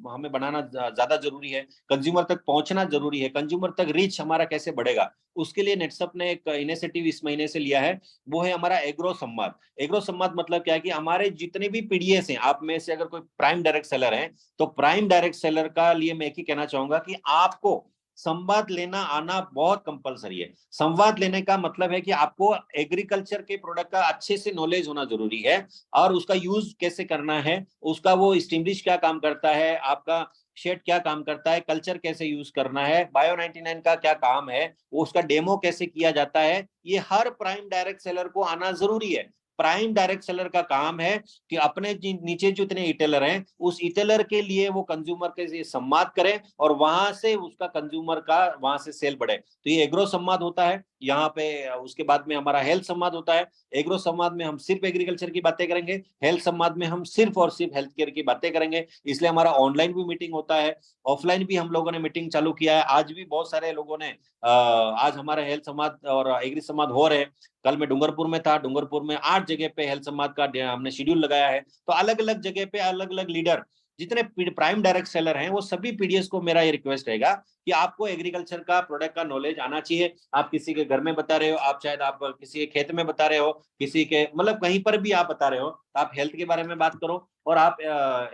हमें बनाना ज्यादा जरूरी है, कंज्यूमर तक पहुंचना जरूरी है। कंज्यूमर तक रीच हमारा कैसे बढ़ेगा, उसके लिए नेटसप ने एक इनिशिएटिव इस महीने से लिया है। वो है हमारा एग्रो संवाद। एग्रो संवाद मतलब क्या है कि हमारे जितने भी पीडीएस हैं, आप में से अगर कोई प्राइम डायरेक्ट सेलर है, तो प्राइम डायरेक्ट सेलर का लिए मैं एक ही कहना चाहूंगा कि आपको संवाद लेना आना बहुत कंपलसरी है। संवाद लेने का मतलब है कि आपको एग्रीकल्चर के प्रोडक्ट का अच्छे से नॉलेज होना जरूरी है, और उसका यूज कैसे करना है, उसका वो स्टिमलिश क्या काम करता है, आपका शेड क्या काम करता है, कल्चर कैसे यूज करना है, बायो 99 का क्या काम है, वो उसका डेमो कैसे किया जाता है, ये हर प्राइम डायरेक्ट सेलर को आना जरूरी है। प्राइम डायरेक्ट सेलर का काम है कि अपने नीचे जो इतने रिटेलर हैं, उस रिटेलर के लिए वो कंज्यूमर के संवाद करें, और वहां से उसका कंज्यूमर का वहां से सेल बढ़े। तो ये एग्रो संवाद होता है। यहाँ पे उसके बाद में हमारा हेल्थ संवाद होता है। एग्रो संवाद में हम सिर्फ एग्रीकल्चर की बातें करेंगे, हेल्थ संवाद में हम सिर्फ और सिर्फ हेल्थ केयर की बातें करेंगे। इसलिए हमारा ऑनलाइन भी मीटिंग होता है, ऑफलाइन भी हम लोगों ने मीटिंग चालू किया है। आज भी बहुत सारे लोगों ने आज हमारे हेल्थ संवाद और एग्री संवाद हो रहे हैं। कल मैं डूंगरपुर में था, डूंगरपुर में 8 जगह पे हेल्थ संवाद का हमने शेड्यूल लगाया है। तो अलग अलग जगह पे अलग अलग लीडर, जितने प्राइम डायरेक्ट सेलर हैं, वो सभी पीडीएस को मेरा ये रिक्वेस्ट रहेगा कि आपको एग्रीकल्चर का प्रोडक्ट का नॉलेज आना चाहिए। आप किसी के घर में बता रहे हो, आप शायद आप किसी के खेत में बता रहे हो, किसी के मतलब कहीं पर भी आप बता रहे हो, आप हेल्थ के बारे में बात करो और आप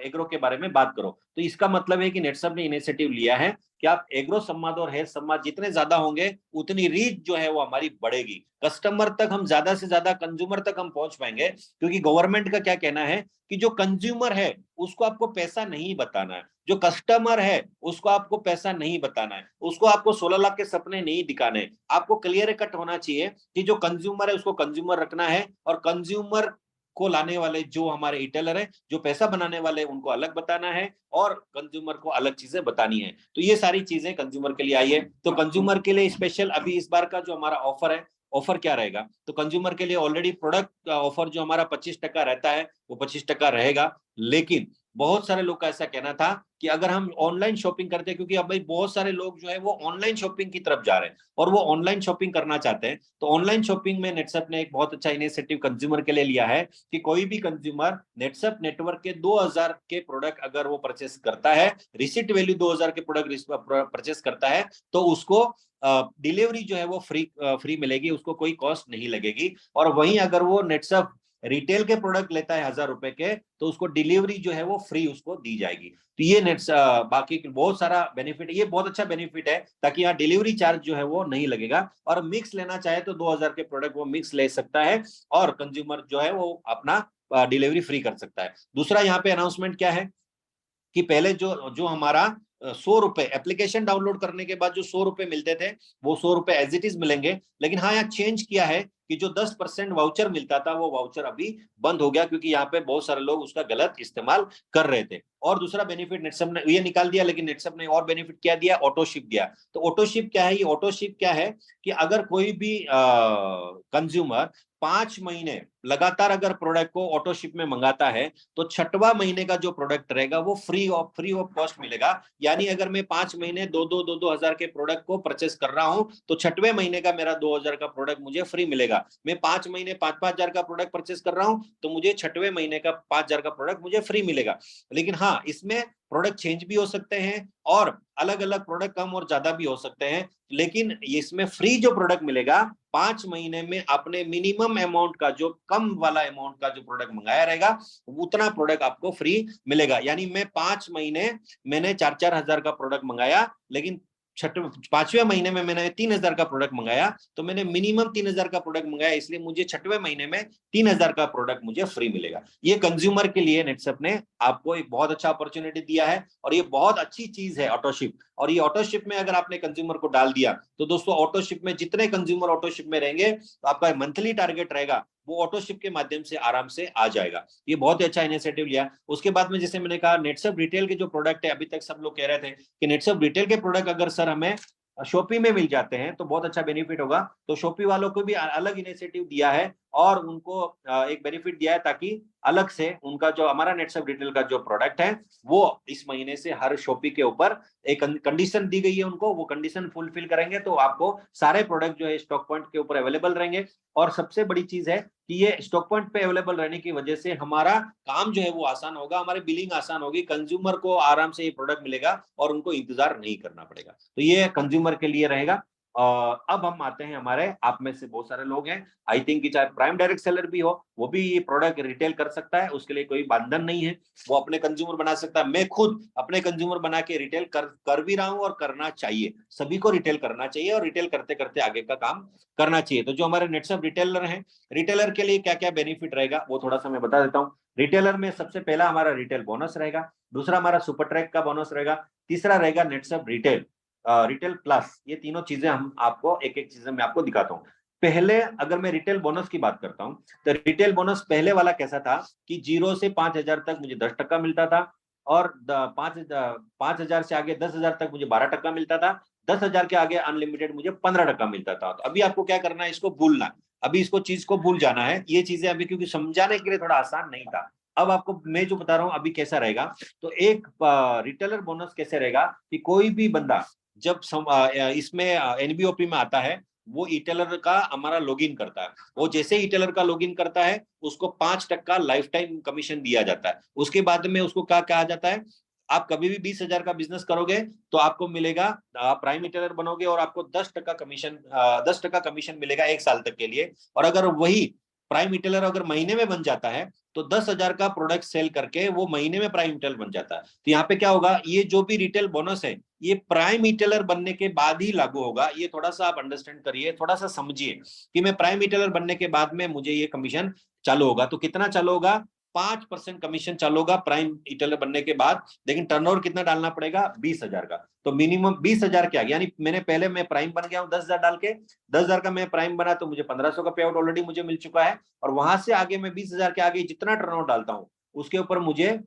एग्रो के बारे में बात करो। तो इसका मतलब है कि नेटसप ने इनिशिएटिव लिया है कि आप एग्रो संवाद और हेल्थ संवाद जितने ज्यादा होंगे उतनी रीच जो है वो हमारी बढ़ेगी। कस्टमर तक हम ज्यादा से ज्यादा, कंज्यूमर तक हम पहुंच पाएंगे। क्योंकि गवर्नमेंट का क्या कहना है कि जो कंज्यूमर है उसको आपको पैसा नहीं बताना है, जो कस्टमर है उसको आपको पैसा नहीं बताना है, उसको आपको 16 लाख के सपने नहीं दिखाने। आपको क्लियर कट होना चाहिए कि जो कंज्यूमर है उसको कंज्यूमर रखना है, और कंज्यूमर को लाने वाले जो हमारे रिटेलर है, जो पैसा बनाने वाले, उनको अलग बताना है और कंज्यूमर को अलग चीजें बतानी है। तो ये सारी चीजें कंज्यूमर के लिए आई है। तो कंज्यूमर के लिए स्पेशल अभी इस बार का जो हमारा ऑफर है, ऑफर क्या रहेगा, तो कंज्यूमर के लिए ऑलरेडी प्रोडक्ट ऑफर जो हमारा 25% रहता है वो 25% रहेगा। लेकिन बहुत सारे लोग का ऐसा कहना था कि अगर हम ऑनलाइन शॉपिंग करते हैं, क्योंकि अब भाई बहुत सारे लोग जो है वो ऑनलाइन शॉपिंग की तरफ जा रहे हैं और वो ऑनलाइन शॉपिंग करना चाहते हैं, तो ऑनलाइन शॉपिंग में नेटसप ने एक बहुत अच्छा इनिशिएटिव कंज्यूमर के लिए लिया है कि कोई भी कंज्यूमर नेटसप नेटवर्क के 2000 के प्रोडक्ट अगर वो परचेस करता है, रिसिट वैल्यू 2000 के प्रोडक्ट परचेस करता है, तो उसको डिलीवरी जो है वो फ्री मिलेगी, उसको कोई कॉस्ट नहीं लगेगी। और वहीं अगर वो नेटसप रिटेल के प्रोडक्ट लेता है 1000 रुपए के, तो उसको डिलीवरी जो है वो फ्री उसको दी जाएगी। तो ये नेट्स बाकी बहुत सारा बेनिफिट है, ये बहुत अच्छा बेनिफिट है, ताकि यहाँ डिलीवरी चार्ज जो है वो नहीं लगेगा। और मिक्स लेना चाहे तो 2000 के प्रोडक्ट वो मिक्स ले सकता है और कंज्यूमर जो है वो अपना डिलीवरी फ्री कर सकता है। दूसरा यहाँ पे अनाउंसमेंट क्या है कि पहले जो जो हमारा 100 रुपए एप्लीकेशन डाउनलोड करने के बाद जो 100 रुपए मिलते थे, वो 100 रुपए एज इट इज मिलेंगे। लेकिन हाँ, यहाँ चेंज किया है कि जो 10% वाउचर मिलता था वो वाउचर अभी बंद हो गया, क्योंकि यहाँ पे बहुत सारे लोग उसका गलत इस्तेमाल कर रहे थे। और दूसरा बेनिफिट नेटसप ने ये निकाल दिया, लेकिन नेटसप ने और बेनिफिट क्या दिया, ऑटो शिप दिया। तो ऑटो शिप क्या है, ये ऑटो शिप क्या है कि अगर कोई भी कंज्यूमर 5 महीने लगातार अगर प्रोडक्ट को ऑटो शिप में मंगाता है, तो 6वां महीने का जो प्रोडक्ट रहेगा वो फ्री ऑफ कॉस्ट मिलेगा। यानी अगर मैं 5 महीने दो हजार के प्रोडक्ट को परचेस कर रहा हूं, तो 6वें महीने का मेरा 2000 का प्रोडक्ट मुझे फ्री मिलेगा। मैं 5 महीने 5,000 का प्रोडक्ट परचेस कर रहा हूं, तो मुझे 6वें महीने का 5,000 का प्रोडक्ट मुझे फ्री मिलेगा। लेकिन हाँ, इसमें प्रोडक्ट चेंज भी हो सकते हैं और अलग अलग प्रोडक्ट कम और ज्यादा भी हो सकते हैं। लेकिन इसमें फ्री जो प्रोडक्ट मिलेगा, 5 महीने में अपने मिनिमम अमाउंट का, जो कम वाला अमाउंट का जो प्रोडक्ट मंगाया रहेगा, उतना प्रोडक्ट आपको फ्री मिलेगा। यानी मैं 5 महीने मैंने 4,000 का प्रोडक्ट मंगाया, लेकिन 5वें महीने में मैंने 3,000 का प्रोडक्ट मंगाया, तो मैंने मिनिमम 3,000 का प्रोडक्ट मंगाया, इसलिए मुझे 6वें महीने में 3,000 का प्रोडक्ट मुझे फ्री मिलेगा। ये कंज्यूमर के लिए नेटसप ने आपको एक बहुत अच्छा अपॉर्चुनिटी दिया है और ये बहुत अच्छी चीज है ऑटोशिप। और ये ऑटोशिप में अगर आपने कंज्यूमर को डाल दिया, तो दोस्तों ऑटोशिप में जितने कंज्यूमर ऑटोशिप में रहेंगे, तो आपका मंथली टारगेट रहेगा वो ऑटोशिप के माध्यम से आराम से आ जाएगा। ये बहुत ही अच्छा इनिशिएटिव लिया। उसके बाद में जैसे मैंने कहा, नेटसप रिटेल के जो प्रोडक्ट है, अभी तक सब लोग कह रहे थे कि नेटसप रिटेल के प्रोडक्ट अगर सर हमें शॉपी में मिल जाते हैं तो बहुत अच्छा बेनिफिट होगा। तो शॉपी वालों को भी अलग इनिशिएटिव दिया है और उनको एक बेनिफिट दिया है, ताकि अलग से उनका जो हमारा नेटसप रिटेल का जो प्रोडक्ट है, वो इस महीने से हर शॉपी के ऊपर एक कंडीशन दी गई है उनको, वो कंडीशन फुलफिल करेंगे तो आपको सारे प्रोडक्ट जो है स्टॉक पॉइंट के ऊपर अवेलेबल रहेंगे। और सबसे बड़ी चीज है कि ये स्टॉक पॉइंट पे अवेलेबल रहने की वजह से हमारा काम जो है वो आसान होगा, हमारी बिलिंग आसान होगी, कंज्यूमर को आराम से ये प्रोडक्ट मिलेगा और उनको इंतजार नहीं करना पड़ेगा। तो ये कंज्यूमर के लिए रहेगा। अब हम आते हैं, हमारे आप में से बहुत सारे लोग हैं, आई थिंक कि चाहे प्राइम डायरेक्ट सेलर भी हो, वो भी ये प्रोडक्ट रिटेल कर सकता है, उसके लिए कोई बंधन नहीं है, वो अपने कंज्यूमर बना सकता है। मैं खुद अपने कंज्यूमर बना के रिटेल कर भी रहा हूं और करना चाहिए, सभी को रिटेल करना चाहिए और रिटेल करते करते आगे का काम करना चाहिए। तो जो हमारे नेटसप रिटेलर हैं, रिटेलर के लिए क्या क्या बेनिफिट रहेगा वो थोड़ा सा मैं बता देता हूँ। रिटेलर में सबसे पहला हमारा रिटेल बोनस रहेगा, दूसरा हमारा सुपर ट्रैक का बोनस रहेगा, तीसरा रहेगा नेटसप रिटेल रिटेल प्लस। ये तीनों चीजें हम आपको एक एक चीजें मैं आपको दिखाता हूँ। पहले अगर मैं रिटेल बोनस की बात करता हूँ, तो रिटेल बोनस पहले वाला कैसा था कि 0 से 5,000 तक मुझे 10% मिलता था, और 5,000 से आगे 10,000 तक मुझे 12% मिलता था, 10,000 के आगे अनलिमिटेड मुझे 15% मिलता था। तो अभी आपको क्या करना है, इसको भूलना, अभी इसको चीज को भूल जाना है। ये चीजें अभी क्योंकि समझाने के लिए थोड़ा आसान नहीं था। अब आपको मैं जो बता रहा हूँ अभी कैसा रहेगा, तो एक रिटेलर बोनस कैसे रहेगा कि कोई भी बंदा जब इसमें एनबीओपी में आता है, वो इटेलर का हमारा लॉगिन करता है। वो जैसे इटेलर का लॉगिन करता है उसको 5% लाइफ टाइम कमीशन दिया जाता है। उसके बाद में उसको क्या कहा जाता है, आप कभी भी 20,000 का बिजनेस करोगे तो आपको मिलेगा, आप प्राइम रिटेलर बनोगे और आपको 10% कमीशन मिलेगा 1 साल तक के लिए। और अगर वही प्राइम रिटेलर अगर महीने में बन जाता है तो 10,000 का प्रोडक्ट सेल करके वो महीने में प्राइम रिटेलर बन जाता है। तो यहाँ पे क्या होगा, ये जो भी रिटेल बोनस है ये प्राइम रिटेलर बनने के बाद ही लागू होगा। ये थोड़ा सा आप अंडरस्टैंड करिए, थोड़ा सा समझिए कि मैं प्राइम रिटेलर बनने के बाद में मुझे ये कमीशन चालू होगा। तो कितना चालू होगा, 5% कमीशन चालू होगा प्राइम रिटेलर बनने के बाद। लेकिन टर्नओवर कितना डालना पड़ेगा, 20,000 का। तो मिनिमम 20,000 क्या, यानी मैंने पहले मैं प्राइम बन गया हूं 10,000 डाल के, 10,000 का मैं प्राइम बना तो मुझे 1,500 का पे आउट ऑलरेडी मुझे मिल चुका है। और वहां से आगे मैं 20,000 के आगे जितना टर्नओवर डालता हूं उसके ऊपर मुझे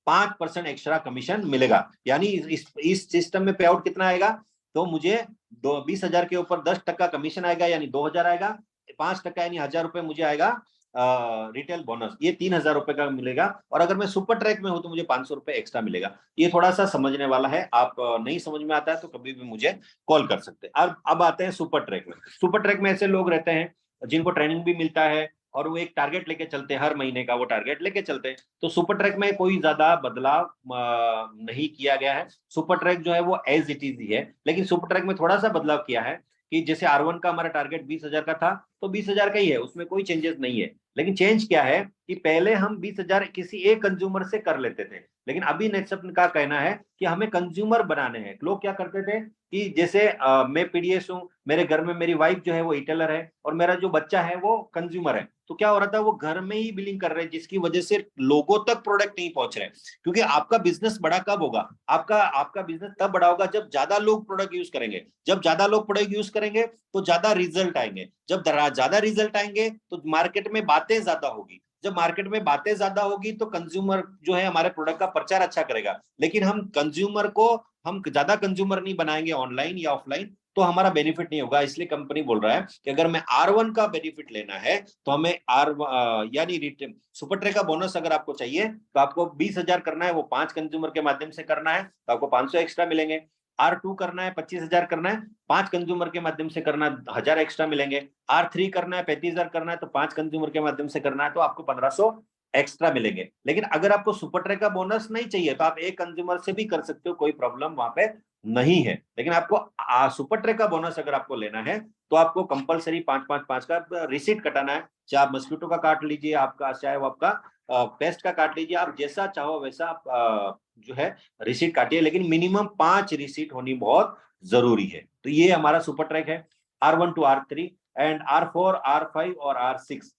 5% एक्स्ट्रा कमीशन मिलेगा। यानी इस सिस्टम में पे आउट कितना आएगा, तो मुझे 20,000 के ऊपर 10% कमीशन आएगा यानी 2,000 आएगा, 5% यानी 1,000 रुपए मुझे आएगा रिटेल बोनस, ये 3,000 रुपए का मिलेगा। और अगर मैं सुपर ट्रैक में हूं तो मुझे 500 रुपए एक्स्ट्रा मिलेगा। ये थोड़ा सा समझने वाला है, आप नहीं समझ में आता है तो कभी भी मुझे कॉल कर सकते हैं। अब आते हैं सुपर ट्रैक में। सुपर ट्रैक में ऐसे लोग रहते हैं जिनको ट्रेनिंग भी मिलता है और वो एक टारगेट लेके चलते हैं, हर महीने का वो टारगेट लेके चलते हैं। तो सुपर ट्रैक में कोई ज्यादा बदलाव नहीं किया गया है। सुपर ट्रैक जो है वो एज इट इज ही है। लेकिन सुपर ट्रैक में थोड़ा सा बदलाव किया है कि जैसे R1 का हमारा टारगेट 20,000 का था तो 20,000 का ही है, उसमें कोई चेंजेस नहीं है। लेकिन चेंज क्या है कि पहले हम 20,000 किसी एक कंज्यूमर से कर लेते थे, लेकिन अभी नेटसप का कहना है कि हमें कंज्यूमर बनाने हैं। लोग क्या करते थे कि जैसे मैं पीडीएस हूँ, मेरे घर में मेरी वाइफ जो है वो रिटेलर है और मेरा जो बच्चा है वो कंज्यूमर है, तो क्या हो रहा था वो घर में ही बिलिंग कर रहे हैं, जिसकी वजह से लोगों तक प्रोडक्ट नहीं पहुंच रहे। क्योंकि आपका बिजनेस बड़ा कब होगा, आपका आपका बिजनेस तब बड़ा होगा जब ज्यादा लोग प्रोडक्ट यूज करेंगे। जब ज्यादा लोग प्रोडक्ट यूज करेंगे तो ज्यादा रिजल्ट आएंगे। जब ज्यादा रिजल्ट आएंगे तो मार्केट में बातें ज्यादा होगी। जब मार्केट में बातें ज्यादा होगी तो कंज्यूमर जो है हमारे प्रोडक्ट का प्रचार अच्छा करेगा। लेकिन हम ज्यादा कंज्यूमर नहीं बनाएंगे ऑनलाइन या ऑफलाइन तो हमारा बेनिफिट नहीं होगा। इसलिए कंपनी बोल रहा है कि अगर मैं R1 का बेनिफिट लेना है तो हमें यानी रिटेल सुपर ट्रैक का बोनस अगर आपको चाहिए तो आपको 20,000 करना है, वो 5 कंज्यूमर के माध्यम से करना है तो आपको 500 एक्स्ट्रा मिलेंगे। R2 करना है 25,000 करना है, 5 कंज्यूमर के माध्यम से करना है 1,000 एक्स्ट्रा मिलेंगे। R3 करना है 35,000 करना है तो 5 कंज्यूमर के माध्यम से करना है तो आपको 1,500 एक्स्ट्रा मिलेंगे। लेकिन अगर आपको सुपर ट्रैक का बोनस नहीं चाहिए तो आप एक कंज्यूमर से भी कर सकते हो, कोई प्रॉब्लम वहां पे नहीं है। लेकिन आपको सुपर ट्रैक का बोनस अगर आपको लेना है तो आपको कंपलसरी 5-5-5 का रिसीट कटाना है। चाहे आप मस्क्यूटो का काट लीजिए, आपका चाहे वो आपका पेस्ट का काट लीजिए, आप जैसा चाहो वैसा आप जो है रिसीट काटिए। लेकिन मिनिमम 5 रिसीट होनी बहुत जरूरी है। तो ये हमारा सुपर ट्रैक है R1 to R3 and R4 R5 और R6।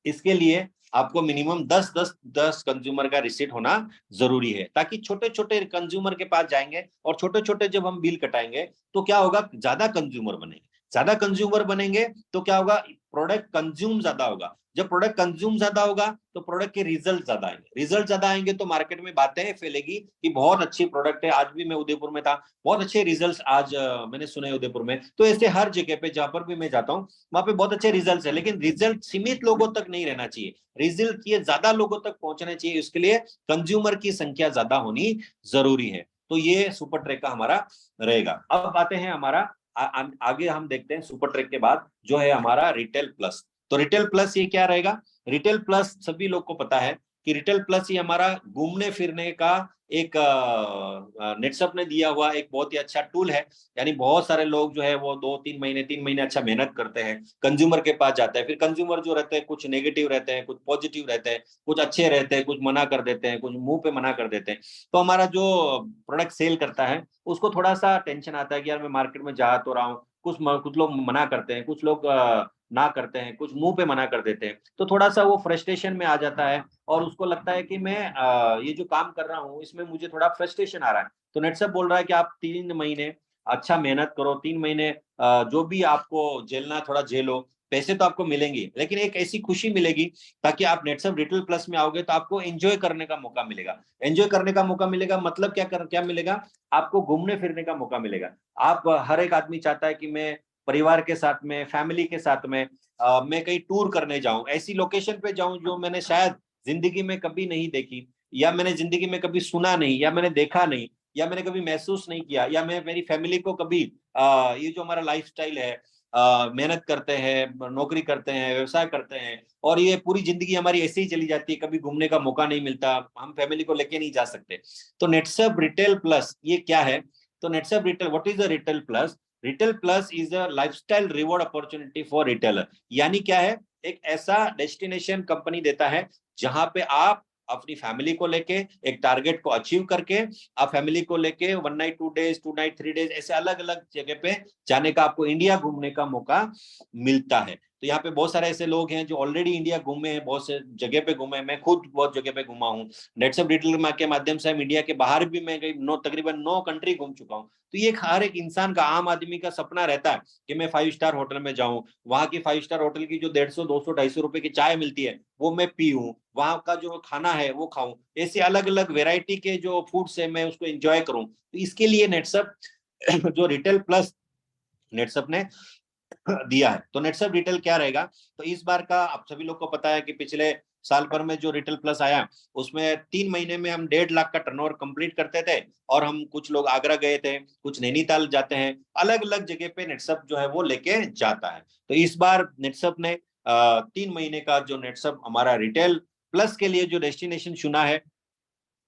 इसके लिए आपको मिनिमम 10 कंज्यूमर का रिसीट होना जरूरी है, ताकि छोटे छोटे कंज्यूमर के पास जाएंगे और छोटे छोटे जब हम बिल कटाएंगे तो क्या होगा, ज्यादा कंज्यूमर बनेंगे। ज्यादा कंज्यूमर बनेंगे तो क्या होगा, प्रोडक्ट कंज्यूम ज्यादा होगा। जब प्रोडक्ट कंज्यूम ज्यादा होगा तो प्रोडक्ट के रिजल्ट ज्यादा आएंगे। रिजल्ट ज्यादा आएंगे तो मार्केट में बातें फैलेगी कि बहुत अच्छी प्रोडक्ट है। आज भी मैं उदयपुर में था, बहुत अच्छे रिजल्ट्स आज मैंने सुने उदयपुर में। तो ऐसे हर जगह पे जहां पर भी मैं जाता हूँ वहां पे बहुत अच्छे रिजल्ट है। लेकिन रिजल्ट सीमित लोगों तक नहीं रहना चाहिए, रिजल्ट ये ज्यादा लोगों तक पहुंचना चाहिए। इसके लिए कंज्यूमर की संख्या ज्यादा होनी जरूरी है। तो ये सुपर ट्रैक का हमारा रहेगा। अब आते हैं हमारा आगे हम देखते हैं सुपर ट्रैक के बाद जो है हमारा रिटेल प्लस। तो रिटेल प्लस ये क्या रहेगा, रिटेल प्लस सभी लोग को पता है कि रिटेल प्लस ये हमारा घूमने फिरने का एक नेटसप ने दिया हुआ एक बहुत ही अच्छा टूल है। यानी बहुत सारे लोग जो है वो 2-3 महीने 3 महीने अच्छा मेहनत करते हैं, कंज्यूमर के पास जाते हैं। फिर कंज्यूमर जो रहते हैं कुछ नेगेटिव रहते हैं, कुछ पॉजिटिव रहते हैं, कुछ अच्छे रहते हैं, कुछ मना कर देते हैं, कुछ मुंह पे मना कर देते हैं। तो हमारा जो प्रोडक्ट सेल करता है उसको थोड़ा सा टेंशन आता है कि यार मैं मार्केट में जा तो रहा हूँ, कुछ लोग मना करते हैं, कुछ लोग ना करते हैं, कुछ मुंह पे मना कर देते हैं। तो थोड़ा सा वो फ्रस्ट्रेशन में आ जाता है और उसको लगता है कि मैं ये जो काम कर रहा हूँ इसमें मुझे थोड़ा फ्रस्ट्रेशन आ रहा है। तो नेटसप बोल रहा है कि आप 3 महीने अच्छा मेहनत करो, 3 महीने जो भी आपको झेलना थोड़ा झेलो। पैसे तो आपको मिलेंगे, लेकिन एक ऐसी खुशी मिलेगी ताकि आप नेटसब रिटेल प्लस में आओगे तो आपको एंजॉय करने का मौका मिलेगा। एंजॉय करने का मौका मिलेगा मतलब क्या मिलेगा, आपको घूमने फिरने का मौका मिलेगा। आप हर एक आदमी चाहता है कि मैं परिवार के साथ में, फैमिली के साथ में मैं कहीं टूर करने जाऊं, ऐसी लोकेशन पे जाऊं जो मैंने शायद जिंदगी में कभी नहीं देखी, या मैंने जिंदगी में कभी सुना नहीं, या मैंने देखा नहीं, या मैंने कभी महसूस नहीं किया, या मैं मेरी फैमिली को कभी ये जो हमारा लाइफस्टाइल है, मेहनत करते हैं, नौकरी करते हैं, व्यवसाय करते हैं, और ये पूरी जिंदगी हमारी ऐसे ही चली जाती है, कभी घूमने का मौका नहीं मिलता, हम फैमिली को लेके नहीं जा सकते। तो नेटसब रिटेल प्लस ये क्या है? तो Netsurf retail, what is the retail plus? Retail plus is a lifestyle reward opportunity for retailer. यानी क्या है? एक ऐसा डेस्टिनेशन कंपनी देता है जहां पे आप अपनी फैमिली को लेके एक टारगेट को अचीव करके, आप फैमिली को लेके 1 नाइट 2 डेज, 2 नाइट 3 डेज, ऐसे अलग अलग जगह पे जाने का, आपको इंडिया घूमने का मौका मिलता है। तो यहाँ पे बहुत सारे ऐसे लोग हैं जो ऑलरेडी इंडिया घूमे हैं, बहुत से जगह पे घूमे हैं, मैं खुद बहुत जगह पे घुमा हूँ। नेटसब रिटेल के माध्यम से हम इंडिया के बाहर भी मैं तकरीबन 9 कंट्री घूम चुका हूँ। तो ये हर एक इंसान का, आम आदमी का सपना रहता है कि मैं 5 स्टार होटल में जाऊं, वहां की 5 स्टार होटल की जो 150, 200, 250 रुपए की चाय मिलती है वो मैं पीऊं, वहां का जो खाना है वो खाऊं, ऐसे अलग अलग वेराइटी के जो फूड्स है मैं उसको एंजॉय करूं। तो इसके लिए नेटसब जो रिटेल प्लस नेटसब ने दिया है। तो नेटसब रिटेल क्या रहेगा? तो इस बार का आप सभी लोग को पता है कि पिछले साल भर में जो रिटेल प्लस आया उसमें 3 महीने में हम 1.5 लाख का टर्नओवर कंप्लीट करते थे, और हम कुछ लोग आगरा गए थे, कुछ नैनीताल जाते हैं, अलग अलग जगह पे नेटसब जो है वो लेके जाता है। तो इस बार नेटसब ने 3 महीने का जो नेटसब हमारा रिटेल प्लस के लिए जो डेस्टिनेशन चुना है,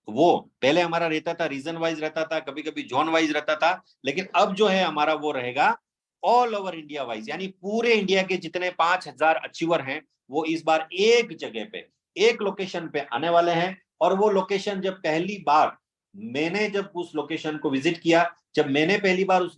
वो पहले हमारा रहता था रीजन वाइज रहता था, कभी कभी जोन वाइज रहता था, लेकिन अब जो है हमारा वो रहेगा ऑल ओवर इंडिया वाइज। यानी पूरे इंडिया के जितने 5,000 अचीवर हैं वो इस बार एक जगह पे, एक लोकेशन पे आने वाले हैं। और वो लोकेशन जब पहली बार मैंने जब उस लोकेशन को विजिट किया, जब मैंने पहली बार उस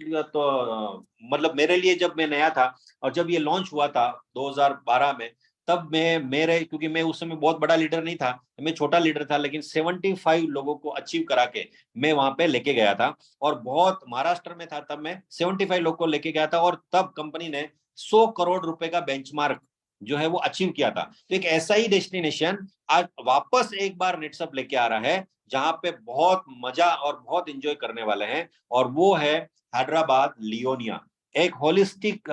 मतलब मेरे लिए जब मैं नया था, और जब ये लॉन्च हुआ था 2012 में, तब मैं मेरे, क्योंकि मैं उस समय बहुत बड़ा लीडर नहीं था, मैं छोटा लीडर था, लेकिन 75 लोगों को अचीव करा के मैं वहां पे लेके गया था। और बहुत, महाराष्ट्र में था तब मैं, 75 लोग को लेके गया था, और तब कंपनी ने 100 करोड़ रुपए का बेंचमार्क जो है वो अचीव किया था। तो एक ऐसा ही डेस्टिनेशन आज वापस एक बार नेटसब लेके आ रहा है, जहां पे बहुत मजा और बहुत इंजॉय करने वाले हैं, और वो है हैदराबाद लियोनिया। एक होलिस्टिक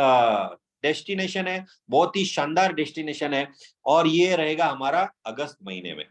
डेस्टिनेशन है, बहुत ही शानदार डेस्टिनेशन है, और ये रहेगा हमारा अगस्त महीने में।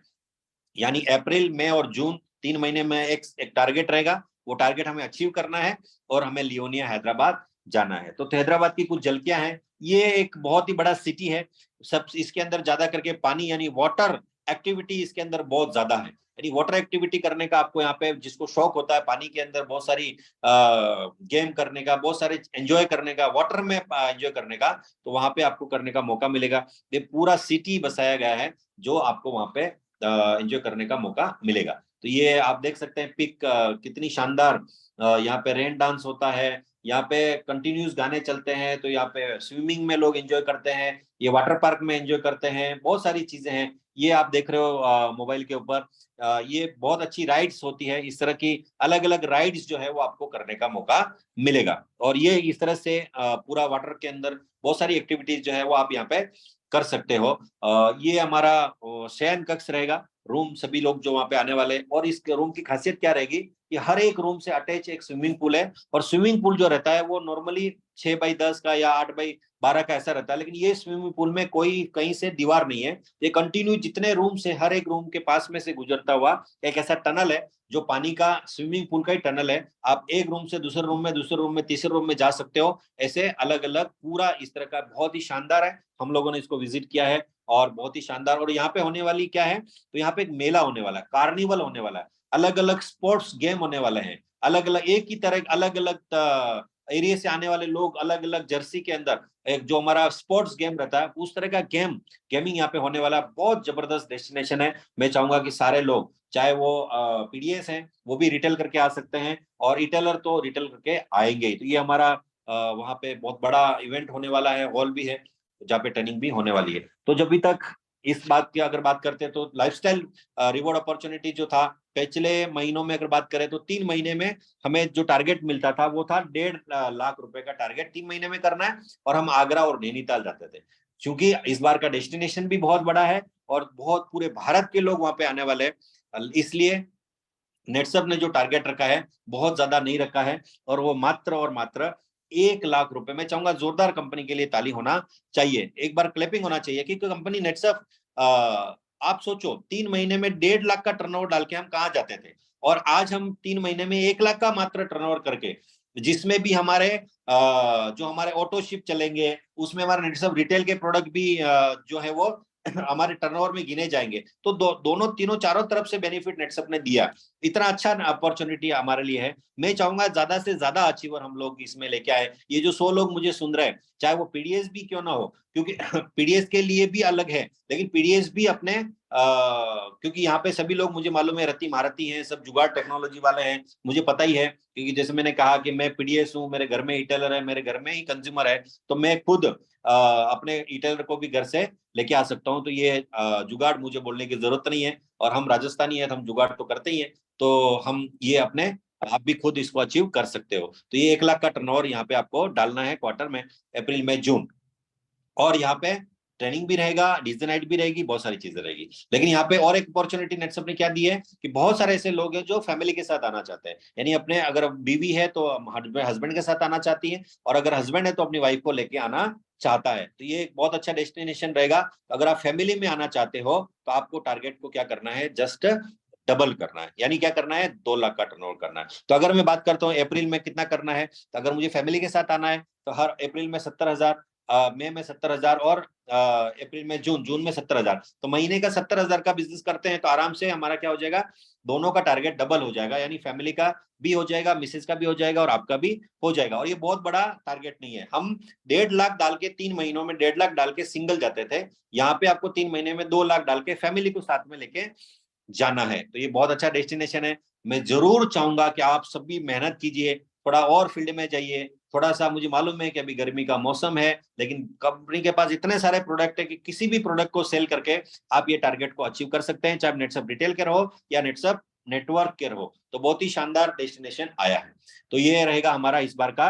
यानी अप्रैल, मई और जून 3 महीने में एक टारगेट रहेगा, वो टारगेट हमें अचीव करना है, और हमें लियोनिया हैदराबाद जाना है। तो हैदराबाद की कुछ झलकियां हैं। ये एक बहुत ही बड़ा सिटी है, सब इसके अंदर ज्यादा करके पानी यानी वाटर एक्टिविटी इसके अंदर बहुत ज्यादा है। यानी वाटर एक्टिविटी करने का आपको यहाँ पे, जिसको शौक होता है पानी के अंदर बहुत सारी गेम करने का, बहुत सारे एंजॉय करने का, वाटर में एंजॉय करने का, तो वहां पे आपको करने का मौका मिलेगा। ये पूरा सिटी बसाया गया है जो आपको वहां पे एंजॉय करने का मौका मिलेगा। तो ये आप देख सकते हैं पिक कितनी शानदार, यहाँ पे रेन डांस होता है, यहाँ पे कंटिन्यूस गाने चलते हैं, तो यहाँ पे स्विमिंग में लोग एंजॉय करते हैं, ये वाटर पार्क में एंजॉय करते हैं, बहुत सारी चीजें हैं। ये आप देख रहे हो मोबाइल के ऊपर, ये बहुत अच्छी राइड्स होती है, इस तरह की अलग अलग राइड्स जो है वो आपको करने का मौका मिलेगा। और ये इस तरह से पूरा वाटर के अंदर बहुत सारी एक्टिविटीज जो है वो आप यहाँ पे कर सकते हो। ये हमारा शयन कक्ष रहेगा, रूम, सभी लोग जो वहां पे आने वाले। और इस रूम की खासियत क्या रहेगी कि हर एक रूम से अटैच एक स्विमिंग पूल है, और स्विमिंग पूल जो रहता है वो नॉर्मली 6x10 का या 8x12 का ऐसा रहता है, लेकिन ये स्विमिंग पूल में कोई कहीं से दीवार नहीं है, ये कंटिन्यू जितने रूम से, हर एक रूम के पास में से गुजरता हुआ एक ऐसा टनल है जो पानी का, स्विमिंग पूल का ही टनल है। आप एक रूम से दूसरे रूम में, दूसरे रूम में तीसरे रूम में जा सकते हो, ऐसे अलग अलग पूरा इस तरह का, बहुत ही शानदार है। हम लोगों ने इसको विजिट किया है और बहुत ही शानदार। और यहाँ पे होने वाली क्या है, तो यहाँ पे एक मेला होने वाला है, कार्निवल होने वाला है, अलग अलग स्पोर्ट्स गेम होने वाले हैं, अलग अलग एक ही तरह, अलग अलग एरिया से आने वाले लोग अलग अलग जर्सी के अंदर एक जो हमारा स्पोर्ट्स गेम रहता है उस तरह का गेमिंग यहाँ पे होने वाला है। बहुत जबरदस्त डेस्टिनेशन है। मैं चाहूंगा कि सारे लोग, चाहे वो पीडीएस हैं वो भी रिटेल करके आ सकते हैं, और रिटेलर तो रिटेल करके आएंगे ही। तो ये हमारा वहाँ पे बहुत बड़ा इवेंट होने वाला है, हॉल भी है जहाँ पे ट्रेनिंग भी होने वाली है। तो जब भी तक इस बात की अगर बात करते हैं तो लाइफस्टाइल रिवॉर्ड अपॉर्चुनिटी जो था पिछले महीनों में अगर बात करें तो 3 महीने में हमें जो टारगेट मिलता था वो था 1.5 लाख रुपए का टारगेट 3 महीने में करना है, और हम आगरा और नैनीताल जाते थे। क्योंकि इस बार का डेस्टिनेशन भी बहुत बड़ा है और बहुत पूरे भारत के लोग वहां पे आने वाले हैं, इसलिए नेटसप ने जो टारगेट रखा है बहुत ज्यादा नहीं रखा है, और वो मात्र और मात्र 1 लाख रुपए। मैं चाहूंगा जोरदार कंपनी के लिए ताली होना चाहिए, एक बार क्लैपिंग होना चाहिए, क्योंकि कंपनी नेटसप, आप सोचो 3 महीने में 1.5 लाख का टर्नओवर डाल के हम कहाँ जाते थे, और आज हम 3 महीने में 1 लाख का मात्र टर्नओवर करके, जिसमें भी हमारे जो हमारे ऑटो शिप चलेंगे उसमें हमारे नेटसप रिटेल के प्रोडक्ट भी जो है वो हमारे टर्नओवर में गिने जाएंगे। तो दोनों तीनों चारों तरफ से बेनिफिट नेटसप ने दिया, इतना अच्छा अपॉर्चुनिटी हमारे लिए है। मैं चाहूंगा ज्यादा से ज्यादा अचीवर हम लोग इसमें लेके आए। ये जो 100 लोग मुझे सुन रहे हैं, चाहे वो पीडीएस भी क्यों ना हो, क्योंकि पीडीएस के लिए भी अलग है, लेकिन पीडीएस भी अपने क्योंकि यहाँ पे सभी लोग मुझे मालूम है रत्ती महारथी हैं, सब जुगाड़ टेक्नोलॉजी वाले हैं, मुझे पता ही है। क्योंकि जैसे मैंने कहा कि मैं पीडीएस हूँ, मेरे घर में ई-टेलर है, मेरे घर में ही कंज्यूमर है, तो मैं खुद अपने ई-टेलर को भी घर से लेके आ सकता हूँ। तो ये जुगाड़ मुझे बोलने की जरूरत नहीं है, और हम राजस्थानी है तो हम जुगाड़ तो करते ही हैं, तो हम ये अपने आप भी खुद इसको अचीव कर सकते हो। तो ये 1 लाख का टर्नओवर यहाँ पे आपको डालना है क्वार्टर में, अप्रैल मई जून, और यहाँ पे ट्रेनिंग भी रहेगा, डीजे नाइट भी रहेगी, बहुत सारी चीजें रहेगी। लेकिन यहाँ पे और एक अपॉर्चुनिटी नेटसप ने क्या दी है कि बहुत सारे ऐसे लोग हैं जो फैमिली के साथ आना चाहते हैं, यानी अपने अगर बीवी है तो हस्बैंड के साथ आना चाहती है, और अगर हस्बैंड है तो अपनी वाइफ को लेके आना चाहता है, तो ये एक बहुत अच्छा डेस्टिनेशन रहेगा। अगर आप फैमिली में आना चाहते हो तो आपको टारगेट को क्या करना है, जस्ट डबल करना है, यानी क्या करना है, 2 लाख का टर्नओवर करना है। तो अगर मैं बात करता हूँ अप्रैल में कितना करना है, तो अगर मुझे फैमिली के साथ आना है तो हर अप्रैल में 70,000, मई में 70,000, और अप्रैल में जून में 70,000, तो महीने का 70,000 का बिजनेस करते हैं तो आराम से हमारा क्या हो जाएगा, दोनों का टारगेट डबल हो जाएगा, यानी फैमिली का भी हो जाएगा, मिसेज का भी हो जाएगा, और आपका भी हो जाएगा। और ये बहुत बड़ा टारगेट नहीं है, हम 1.5 लाख डाल के 3 महीनों में 1.5 लाख डाल के सिंगल जाते थे, यहाँ पे आपको 3 महीने में 2 लाख डाल के फैमिली को साथ में लेके जाना है। तो ये बहुत अच्छा डेस्टिनेशन है। मैं जरूर चाहूंगा कि आप सभी मेहनत कीजिए, थोड़ा और फील्ड में जाइए, थोड़ा सा, मुझे मालूम है कि अभी गर्मी का मौसम है, लेकिन कंपनी के पास इतने सारे प्रोडक्ट है कि किसी भी प्रोडक्ट को सेल करके आप ये टारगेट को अचीव कर सकते हैं, चाहे नेटसप रिटेल के रहो या नेटसप नेटवर्क के रहो। तो बहुत ही शानदार डेस्टिनेशन आया है। तो ये रहेगा हमारा इस बार का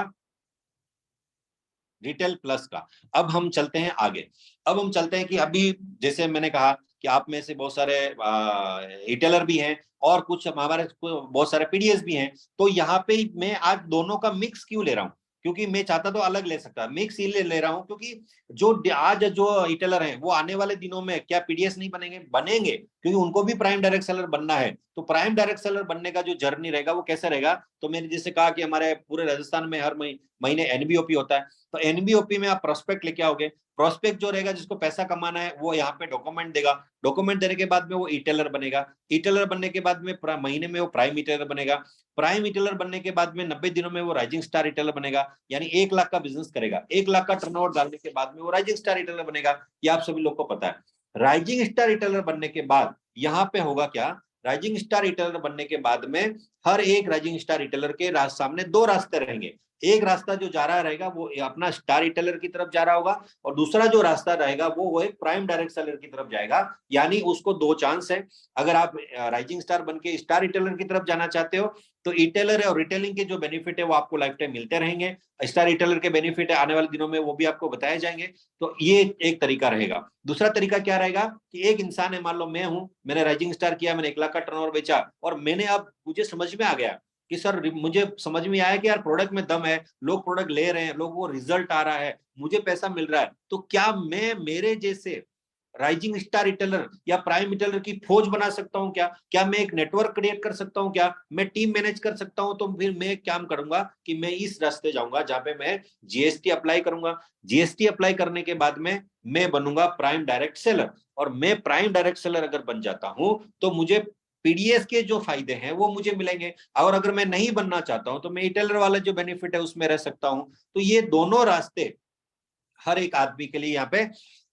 रिटेल प्लस का। अब हम चलते हैं आगे। अब हम चलते हैं कि अभी जैसे मैंने कहा कि आप में से बहुत सारे रिटेलर भी हैं और कुछ हमारे बहुत सारे पीडीएस भी हैं, तो यहाँ पे मैं आज दोनों का मिक्स क्यों ले रहा हूँ, क्योंकि मैं चाहता तो अलग ले सकता, मिक्स इसलिए ले रहा हूँ क्योंकि जो आज जो रिटेलर हैं वो आने वाले दिनों में क्या पीडीएस नहीं बनेंगे, बनेंगे, क्योंकि उनको भी प्राइम डायरेक्ट सेलर बनना है। तो प्राइम डायरेक्ट सेलर बनने का जो जर्नी रहेगा वो कैसे रहेगा, तो मैंने जैसे कहा कि हमारे पूरे राजस्थान में हर महीने एनबीओपी होता है, तो एनबीओपी में आप प्रोस्पेक्ट लेके आओगे, प्रोस्पेक्ट जो रहेगा जिसको पैसा कमाना है वो यहाँ पे डॉक्यूमेंट देगा, डॉक्यूमेंट देने के बाद में वो ई-टेलर बनेगा, ई-टेलर बनने के बाद में महीने में वो प्राइम ई-टेलर बनेगा, प्राइम ई-टेलर बनने के बाद में 90 दिनों में वो राइजिंग स्टार ई-टेलर बनेगा, यानी 1 लाख का बिजनेस करेगा, 1 लाख का टर्नओवर डालने के बाद में वो राइजिंग स्टार ई-टेलर बनेगा। ये आप सभी लोग को पता है। राइजिंग स्टार ई-टेलर बनने के बाद यहाँ पे होगा क्या, राइजिंग स्टार रिटेलर बनने के बाद में हर एक राइजिंग स्टार रिटेलर के सामने 2 रास्ते रहेंगे। एक रास्ता जो जा रहा रहेगा वो अपना स्टार रिटेलर की तरफ जा रहा होगा, और दूसरा जो रास्ता रहेगा वो एक प्राइम डायरेक्ट सेलर की तरफ जाएगा, यानी उसको 2 चांस है। अगर आप राइजिंग स्टार बन के स्टार रिटेलर की तरफ जाना चाहते हो तो रिटेलर है और रिटेलिंग के जो बेनिफिट है वो आपको लाइफ टाइम मिलते रहेंगे, स्टार रिटेलर के बेनिफिट है आने वाले दिनों में वो भी आपको बताए जाएंगे। तो ये एक तरीका रहेगा। दूसरा तरीका क्या रहेगा कि एक इंसान है, मान लो मैं हूं, मैंने राइजिंग स्टार किया, मैंने 1 लाख का टर्नओवर बेचा, और मैंने अब मुझे समझ में आ गया कि सर, मुझे समझ में आया कि यार प्रोडक्ट में दम है, लोग प्रोडक्ट ले रहे हैं, लोग वो रिजल्ट आ रहा है, मुझे पैसा मिल रहा है, तो क्या मैं मेरे जैसे राइजिंग स्टार रिटेलर या प्राइम रिटेलर की फौज बना सकता हूं क्या, क्या मैं एक नेटवर्क क्रिएट कर सकता हूं, क्या मैं टीम मैनेज कर सकता हूं। तो फिर मैं क्या करूंगा कि मैं इस रास्ते जाऊंगा जहां पे मैं जीएसटी अप्लाई करूंगा, जीएसटी अप्लाई करने के बाद में मैं बनूंगा प्राइम डायरेक्ट सेलर, और मैं प्राइम डायरेक्ट सेलर अगर बन जाता हूं तो मुझे पीडीएस के जो फायदे हैं वो मुझे मिलेंगे, और अगर मैं नहीं बनना चाहता हूं तो मैं रिटेलर वाला जो बेनिफिट है उसमें रह सकता हूं। तो ये दोनों रास्ते हर एक आदमी के लिए यहाँ पे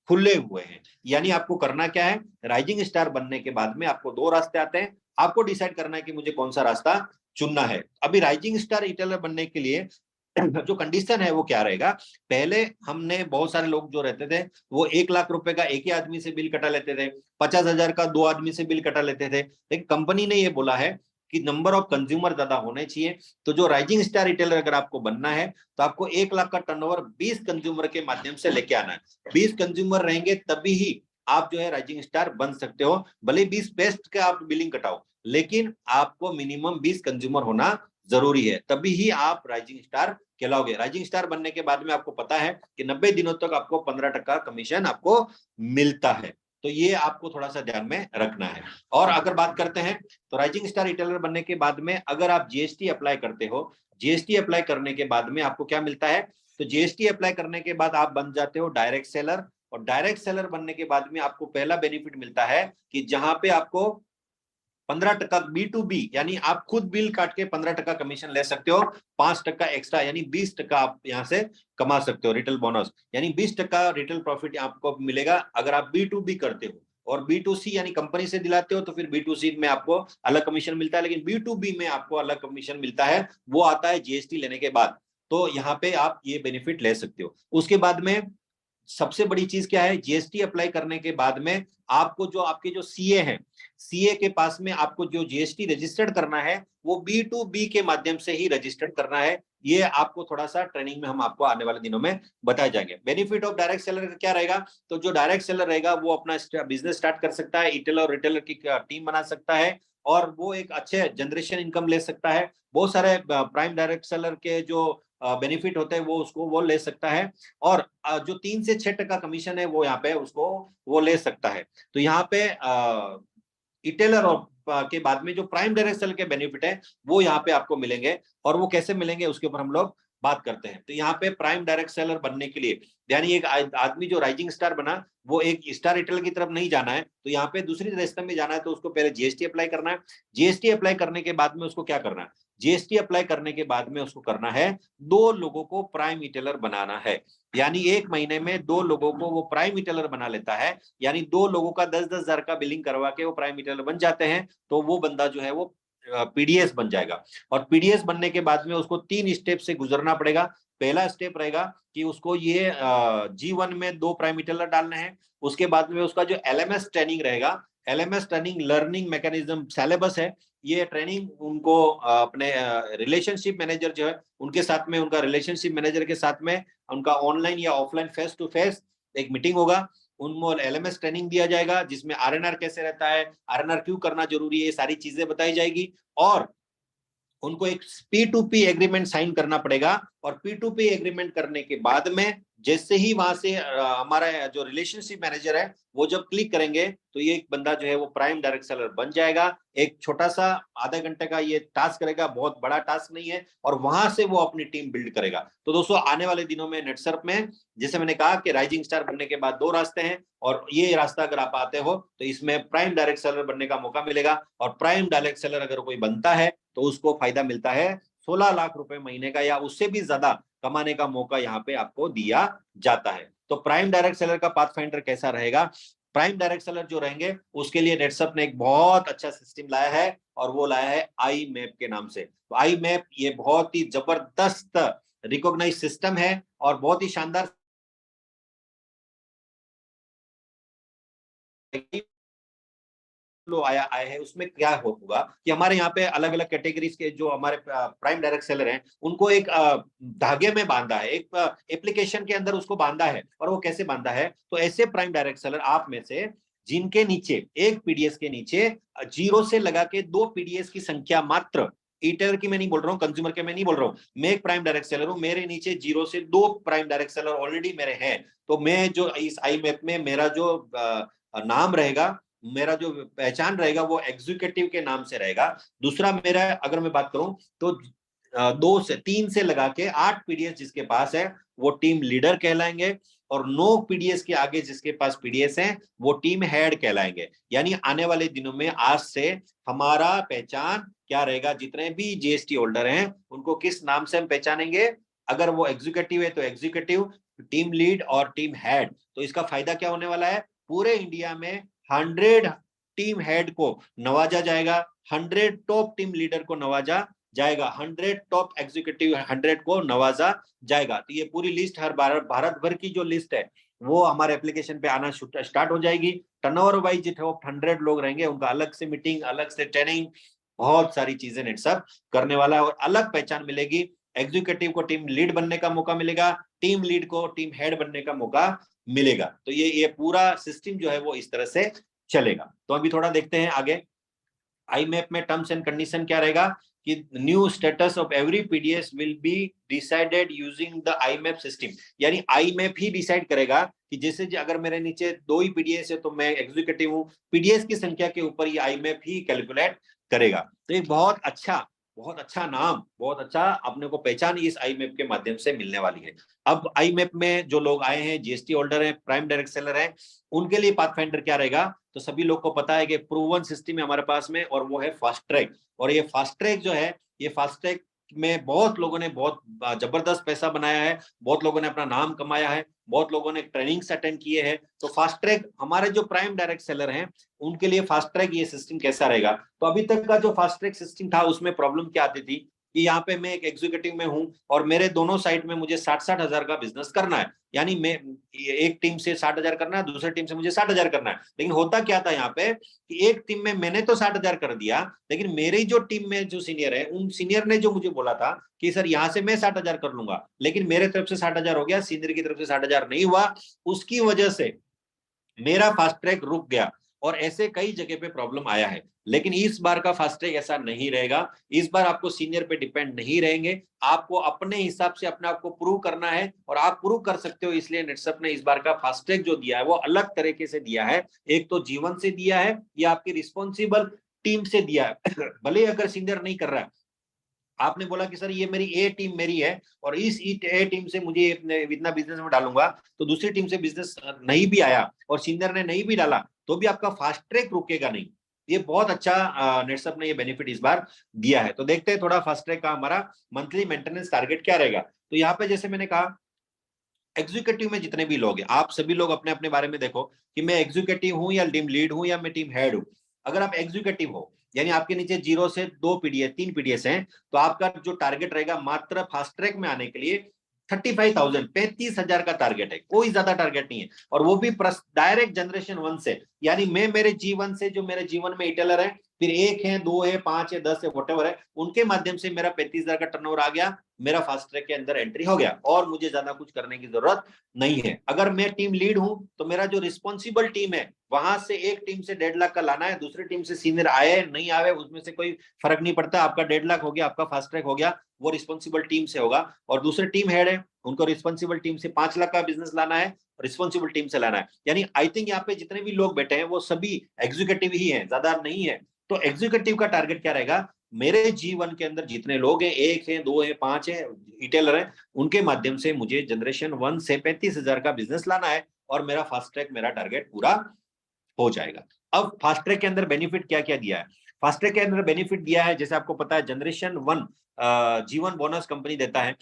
खुले हुए हैं। यानी आपको करना क्या है, राइजिंग स्टार बनने के बाद में आपको 2 रास्ते आते हैं, आपको डिसाइड करना है कि मुझे कौन सा रास्ता चुनना है। अभी राइजिंग स्टार रिटेलर बनने के लिए जो कंडीशन है वो क्या रहेगा, पहले हमने बहुत सारे लोग जो रहते थे वो 1 लाख रुपए का एक ही आदमी से बिल कटा लेते थे, 50,000 का 2 आदमी से बिल कटा लेते थे। लेकिन कंपनी ने ये बोला है कि नंबर ऑफ कंज्यूमर ज्यादा होने चाहिए, तो जो राइजिंग स्टार रिटेलर अगर आपको बनना है तो आपको 1 लाख का टर्नओवर 20 कंज्यूमर के माध्यम से लेके आना है। 20 कंज्यूमर रहेंगे तभी ही आप जो है राइजिंग स्टार बन सकते हो। भले 20 बेस्ट का आप बिलिंग कटाओ, लेकिन आपको मिनिमम 20 कंज्यूमर होना जरूरी है, तभी ही आप राइजिंग स्टार कहलाओगे। राइजिंग स्टार बनने के बाद में आपको पता है कि 90 दिनों तक आपको 15% कमीशन आपको मिलता है। तो ये आपको थोड़ा सा ध्यान में रखना है। और अगर बात करते हैं तो राइजिंग स्टार रिटेलर बनने के बाद में अगर आप जीएसटी अप्लाई करते हो, जीएसटी अप्लाई करने के बाद में आपको क्या मिलता है, तो जीएसटी अप्लाई करने के बाद आप बन जाते हो डायरेक्ट सेलर। और डायरेक्ट सेलर बनने के बाद में आपको पहला बेनिफिट मिलता है कि जहां पे आपको 15% B2B यानी आप खुद बिल काट के 15% कमीशन ले सकते हो, 5% एक्स्ट्रा यानी 20% आप यहां से कमा सकते हो रिटेल बोनस, यानी 20% रिटेल प्रॉफिट आपको मिलेगा अगर आप B2B करते हो। और B2C यानी कंपनी से दिलाते हो तो फिर B2C में आपको अलग कमीशन मिलता है, लेकिन B2B में आपको अलग कमीशन मिलता है, वो आता है जीएसटी लेने के बाद। तो यहाँ पे आप ये बेनिफिट ले सकते हो। उसके बाद में सबसे बड़ी चीज क्या है, जीएसटी अप्लाई करने के बाद में आपको जो आपके जो सीए हैं, सीए के पास में आपको जो जीएसटी रजिस्टर्ड करना है वो B2B के माध्यम से ही रजिस्टर्ड करना है। ये आपको थोड़ा सा ट्रेनिंग में हम आपको आने वाले दिनों में बताए जाएंगे। बेनिफिट ऑफ डायरेक्ट सेलर का क्या रहेगा, तो जो डायरेक्ट सेलर रहेगा वो अपना बिजनेस स्टार्ट कर सकता है, रिटेलर और रिटेलर की टीम बना सकता है, और वो एक अच्छे जनरेशन इनकम ले सकता है। बहुत सारे प्राइम डायरेक्ट सेलर के जो बेनिफिट होते हैं वो उसको वो ले सकता है। और जो 3 से 6% कमीशन है वो यहाँ पे उसको वो ले सकता है। तो यहाँ पे रिटेलर और के बाद में जो प्राइम डायरेक्ट सेलर के बेनिफिट है वो यहाँ पे आपको मिलेंगे। और वो कैसे मिलेंगे उसके ऊपर हम लोग बात करते हैं। तो यहाँ पे प्राइम डायरेक्ट सेलर बनने के लिए यानी एक आदमी जो राइजिंग स्टार बना वो एक स्टार रिटेलर की तरफ नहीं जाना है, तो यहाँ पे दूसरी रास्ते में जाना है तो उसको पहले जीएसटी अप्लाई करना है। जीएसटी अप्लाई करने के बाद में उसको क्या करना है, जीएसटी अप्लाई करने के बाद में उसको करना है 2 लोगों को प्राइम रिटेलर बनाना है। यानी 1 महीने में 2 लोगों को वो प्राइम रिटेलर बना लेता है, यानी 2 लोगों का 10-10 हजार का बिलिंग करवा के वो प्राइम रिटेलर बन जाते हैं। तो वो बंदा जो है वो पीडीएस बन जाएगा। और पीडीएस बनने के बाद में उसको 3 स्टेप से गुजरना पड़ेगा। पहला स्टेप रहेगा कि उसको ये G1 में 2 प्राइम रिटेलर डालने हैं। उसके बाद में उसका जो एलएमएस ट्रेनिंग रहेगा, LMS training learning mechanism syllabus है, ये ट्रेनिंग उनको अपने रिलेशनशिप मैनेजर जो है उनके साथ में, उनका रिलेशनशिप मैनेजर के साथ में उनका ऑनलाइन या ऑफलाइन फेस टू फेस एक मीटिंग होगा। उनको एलएमएस ट्रेनिंग दिया जाएगा जिसमें आरएनआर कैसे रहता है, आरएनआर क्यों करना जरूरी है, ये सारी चीजें बताई जाएगी। और उनको एक P2P एग्रीमेंट साइन करना पड़ेगा। और P2P एग्रीमेंट करने के बाद में जैसे ही वहां से हमारा जो रिलेशनशिप मैनेजर है वो जब क्लिक करेंगे तो ये एक बंदा जो है वो प्राइम डायरेक्ट सेलर बन जाएगा। एक छोटा सा आधे घंटे का ये टास्क करेगा, बहुत बड़ा टास्क नहीं है, और वहां से वो अपनी टीम बिल्ड करेगा। तो दोस्तों आने वाले दिनों में नेटसर्फ में जैसे मैंने कहा कि राइजिंग स्टार बनने के बाद 2 रास्ते हैं, और ये रास्ता अगर आप आते हो तो इसमें प्राइम डायरेक्ट सेलर बनने का मौका मिलेगा। और प्राइम डायरेक्ट सेलर अगर कोई बनता है तो उसको फायदा मिलता है 16 लाख रुपए महीने का या उससे भी ज्यादा कमाने का मौका यहाँ पे आपको दिया जाता है। तो प्राइम डायरेक्ट सेलर का पाथफाइंडर कैसा रहेगा, प्राइम डायरेक्ट सेलर जो रहेंगे उसके लिए नेटसर्फ ने एक बहुत अच्छा सिस्टम लाया है, और वो लाया है आई मैप के नाम से। तो आई मैप ये बहुत ही जबरदस्त रिकॉग्नाइज सिस्टम है और बहुत ही शानदार फ्लो आया आया है। उसमें क्या होगा कि हमारे यहाँ पे अलग अलग कैटेगरीज के जो हमारे प्राइम डायरेक्ट सेलर हैं उनको एक धागे में बांधा है, एक एप्लीकेशन के अंदर उसको बांधा है। और वो कैसे बांधा है, तो ऐसे प्राइम डायरेक्ट सेलर आप में से जिनके नीचे एक पीडीएस के नीचे 0 से लगा के 2 पीडीएस की संख्या मात्र, ईटेलर की मैं नहीं बोल रहा हूँ, कंज्यूमर के मैं नहीं बोल रहा हूँ, मैं एक प्राइम डायरेक्ट सेलर हूँ, मेरे नीचे 0 से 2 प्राइम डायरेक्ट सेलर ऑलरेडी मेरे हैं। तो मैं जो इस आई मैप में मेरा जो नाम रहेगा, मेरा जो पहचान रहेगा वो एग्जीक्यूटिव के नाम से रहेगा। दूसरा मेरा अगर मैं बात करूं तो 2 से 3 से लगा के 8 पीडीएस जिसके पास है वो टीम लीडर कहलाएंगे, और 9 पीडीएस के आगे जिसके पास पीडीएस है वो टीम हेड कहलाएंगे। यानी आने वाले दिनों में आज से हमारा पहचान क्या रहेगा, जितने भी जीएसटी होल्डर हैं उनको किस नाम से हम पहचानेंगे, अगर वो एग्जीक्यूटिव है तो एग्जीक्यूटिव, टीम लीड और टीम हेड। तो इसका फायदा क्या होने वाला है, पूरे इंडिया में 100 टीम हेड को नवाजा जाएगा, 100 टॉप टीम लीडर को नवाजा जाएगा, 100 टॉप एग्जीक्यूटिव 100 को नवाजा जाएगा। तो ये पूरी लिस्ट हर भारत भर की जो लिस्ट है वो हमारे एप्लीकेशन पे आना स्टार्ट हो जाएगी। टर्नओवर वाइज जो टॉप 100 लोग रहेंगे उनका अलग से मीटिंग, अलग से ट्रेनिंग, बहुत सारी चीजें नेट सब करने वाला है और अलग पहचान मिलेगी। एग्जीक्यूटिव को टीम लीड बनने का मौका मिलेगा, टीम लीड को टीम हेड बनने का मौका मिलेगा। तो ये पूरा सिस्टम जो है वो इस तरह से चलेगा। तो अभी थोड़ा देखते हैं आगे। आईमैप में टर्म्स एंड कंडीशन क्या रहेगा कि new status of every PDS will be decided using the IMAP system. यानी आईमैप ही डिसाइड करेगा कि जैसे अगर मेरे नीचे 2 ही पीडीएस है तो मैं एग्जीक्यूटिव हूं, पीडीएस की संख्या के ऊपर ये आईमैप ही कैलकुलेट करेगा। तो एक बहुत अच्छा नाम, बहुत अच्छा अपने को पहचान इस आईमैप के माध्यम से मिलने वाली है। अब आईमैप में जो लोग आए हैं, जीएसटी होल्डर हैं, प्राइम डायरेक्ट सेलर हैं, उनके लिए पाथफाइंडर क्या रहेगा? तो सभी लोग को पता है कि प्रूवन सिस्टम है हमारे पास में और वो है फास्ट ट्रैक। और ये फास्ट ट्रैक जो है, ये फास्ट ट्रैक में बहुत लोगों ने बहुत जबरदस्त पैसा बनाया है, बहुत लोगों ने अपना नाम कमाया है, बहुत लोगों ने ट्रेनिंग्स अटेंड किए हैं। तो फास्ट ट्रैक हमारे जो प्राइम डायरेक्ट सेलर हैं उनके लिए फास्ट ट्रैक ये सिस्टम कैसा रहेगा? तो अभी तक का जो फास्ट ट्रैक सिस्टम था उसमें प्रॉब्लम क्या आती थी कि यहाँ पे मैं एक एग्जीक्यूटिव में हूं और मेरे दोनों साइड में मुझे 60-60 हजार का बिजनेस करना है। यानी मैं एक टीम से 60,000 करना है, दूसरी टीम से मुझे 60,000 करना है। लेकिन होता क्या था यहाँ पे कि एक टीम में मैंने तो 60,000 कर दिया, लेकिन मेरी जो टीम में जो सीनियर है उन सीनियर ने जो मुझे बोला था कि सर यहाँ से मैं 60,000 कर लूंगा, लेकिन मेरे तरफ से 60,000 हो गया, सीनियर की तरफ से 60,000 नहीं हुआ। उसकी वजह से मेरा फास्ट ट्रैक रुक गया और ऐसे कई जगह पे प्रॉब्लम आया है। लेकिन इस बार का फास्ट ट्रैक ऐसा नहीं रहेगा। इस बार आपको सीनियर पे डिपेंड नहीं रहेंगे, आपको अपने हिसाब से अपने आप को प्रूव करना है और आप प्रूव कर सकते हो। इसलिए नेटसप ने इस बार का फास्ट ट्रैक जो दिया है वो अलग तरीके से दिया है। एक तो जीवन से दिया है या आपकी रिस्पॉन्सिबल टीम से दिया है। भले अगर सीनियर नहीं कर रहा है, आपने बोला कि सर ये मेरी ए टीम मेरी है और इस ए टीम से मुझे इतना बिजनेस में डालूंगा, तो दूसरी टीम से बिजनेस नहीं भी आया और सीनियर ने नहीं भी डाला तो भी आपका फास्ट ट्रैक रुकेगा नहीं। ये बहुत अच्छा नेटसप ने ये बेनिफिट इस बार दिया है। तो देखते हैं थोड़ा फास्ट ट्रैक का हमारा मंथली मेंटेनेंस टारगेट क्या रहेगा। तो यहाँ पे जैसे मैंने कहा, एग्जीक्यूटिव में जितने भी लोग हैं आप सभी लोग अपने अपने बारे में देखो कि मैं एग्जीक्यूटिव हूं या टीम लीड हूं या मैं टीम हेड हूं। अगर आप एग्जीक्यूटिव हो यानी आपके नीचे 0 से 2 पीडीएस 3 पीडीएस हैं, तो आपका जो टारगेट रहेगा मात्र फास्ट ट्रैक में आने के लिए 35,000 35,000 का टारगेट है, कोई ज्यादा टारगेट नहीं है। और वो भी डायरेक्ट जनरेशन 1 से, यानी मैं मेरे जीवन से जो मेरे जीवन में इटेलर है, फिर 1 है 2 है 5 है 10 है वटेवर है, उनके माध्यम से मेरा 35,000 का टर्नओवर आ गया, मेरा फास्ट ट्रैक के अंदर एंट्री हो गया और मुझे ज्यादा कुछ करने की जरूरत नहीं है। अगर मैं टीम लीड हूं तो मेरा जो रिस्पॉन्सिबल टीम है वहां से एक टीम से 1.5 लाख का लाना है, दूसरी टीम से सीनियर आए नहीं आए उसमें से कोई फर्क नहीं पड़ता। आपका 1.5 लाख हो गया, आपका फास्ट ट्रैक हो गया, वो रिस्पॉन्सिबल टीम से होगा। और दूसरे टीम हेड है उनको रिस्पॉन्सिबल टीम से 5 लाख का बिजनेस लाना है, रिस्पॉन्सिबल टीम से लाना है। यानी आई थिंक यहाँ पे जितने भी लोग बैठे हैं वो सभी एग्जीक्यूटिव ही है, ज्यादा नहीं है। तो एग्जीक्यूटिव का टारगेट क्या रहेगा? मेरे जीवन के अंदर जितने लोग हैं, 1 है 2 है 5 है रिटेलर है, उनके माध्यम से मुझे जनरेशन 1 से 35,000 का बिजनेस लाना है और मेरा फास्ट ट्रैक मेरा टारगेट पूरा हो जाएगा। अब फास्ट ट्रैक के अंदर बेनिफिट क्या क्या दिया है? फास्ट ट्रैक के अंदर बेनिफिट दिया है, जैसे आपको पता है जनरेशन 1 जीवन बोनस कंपनी देता है।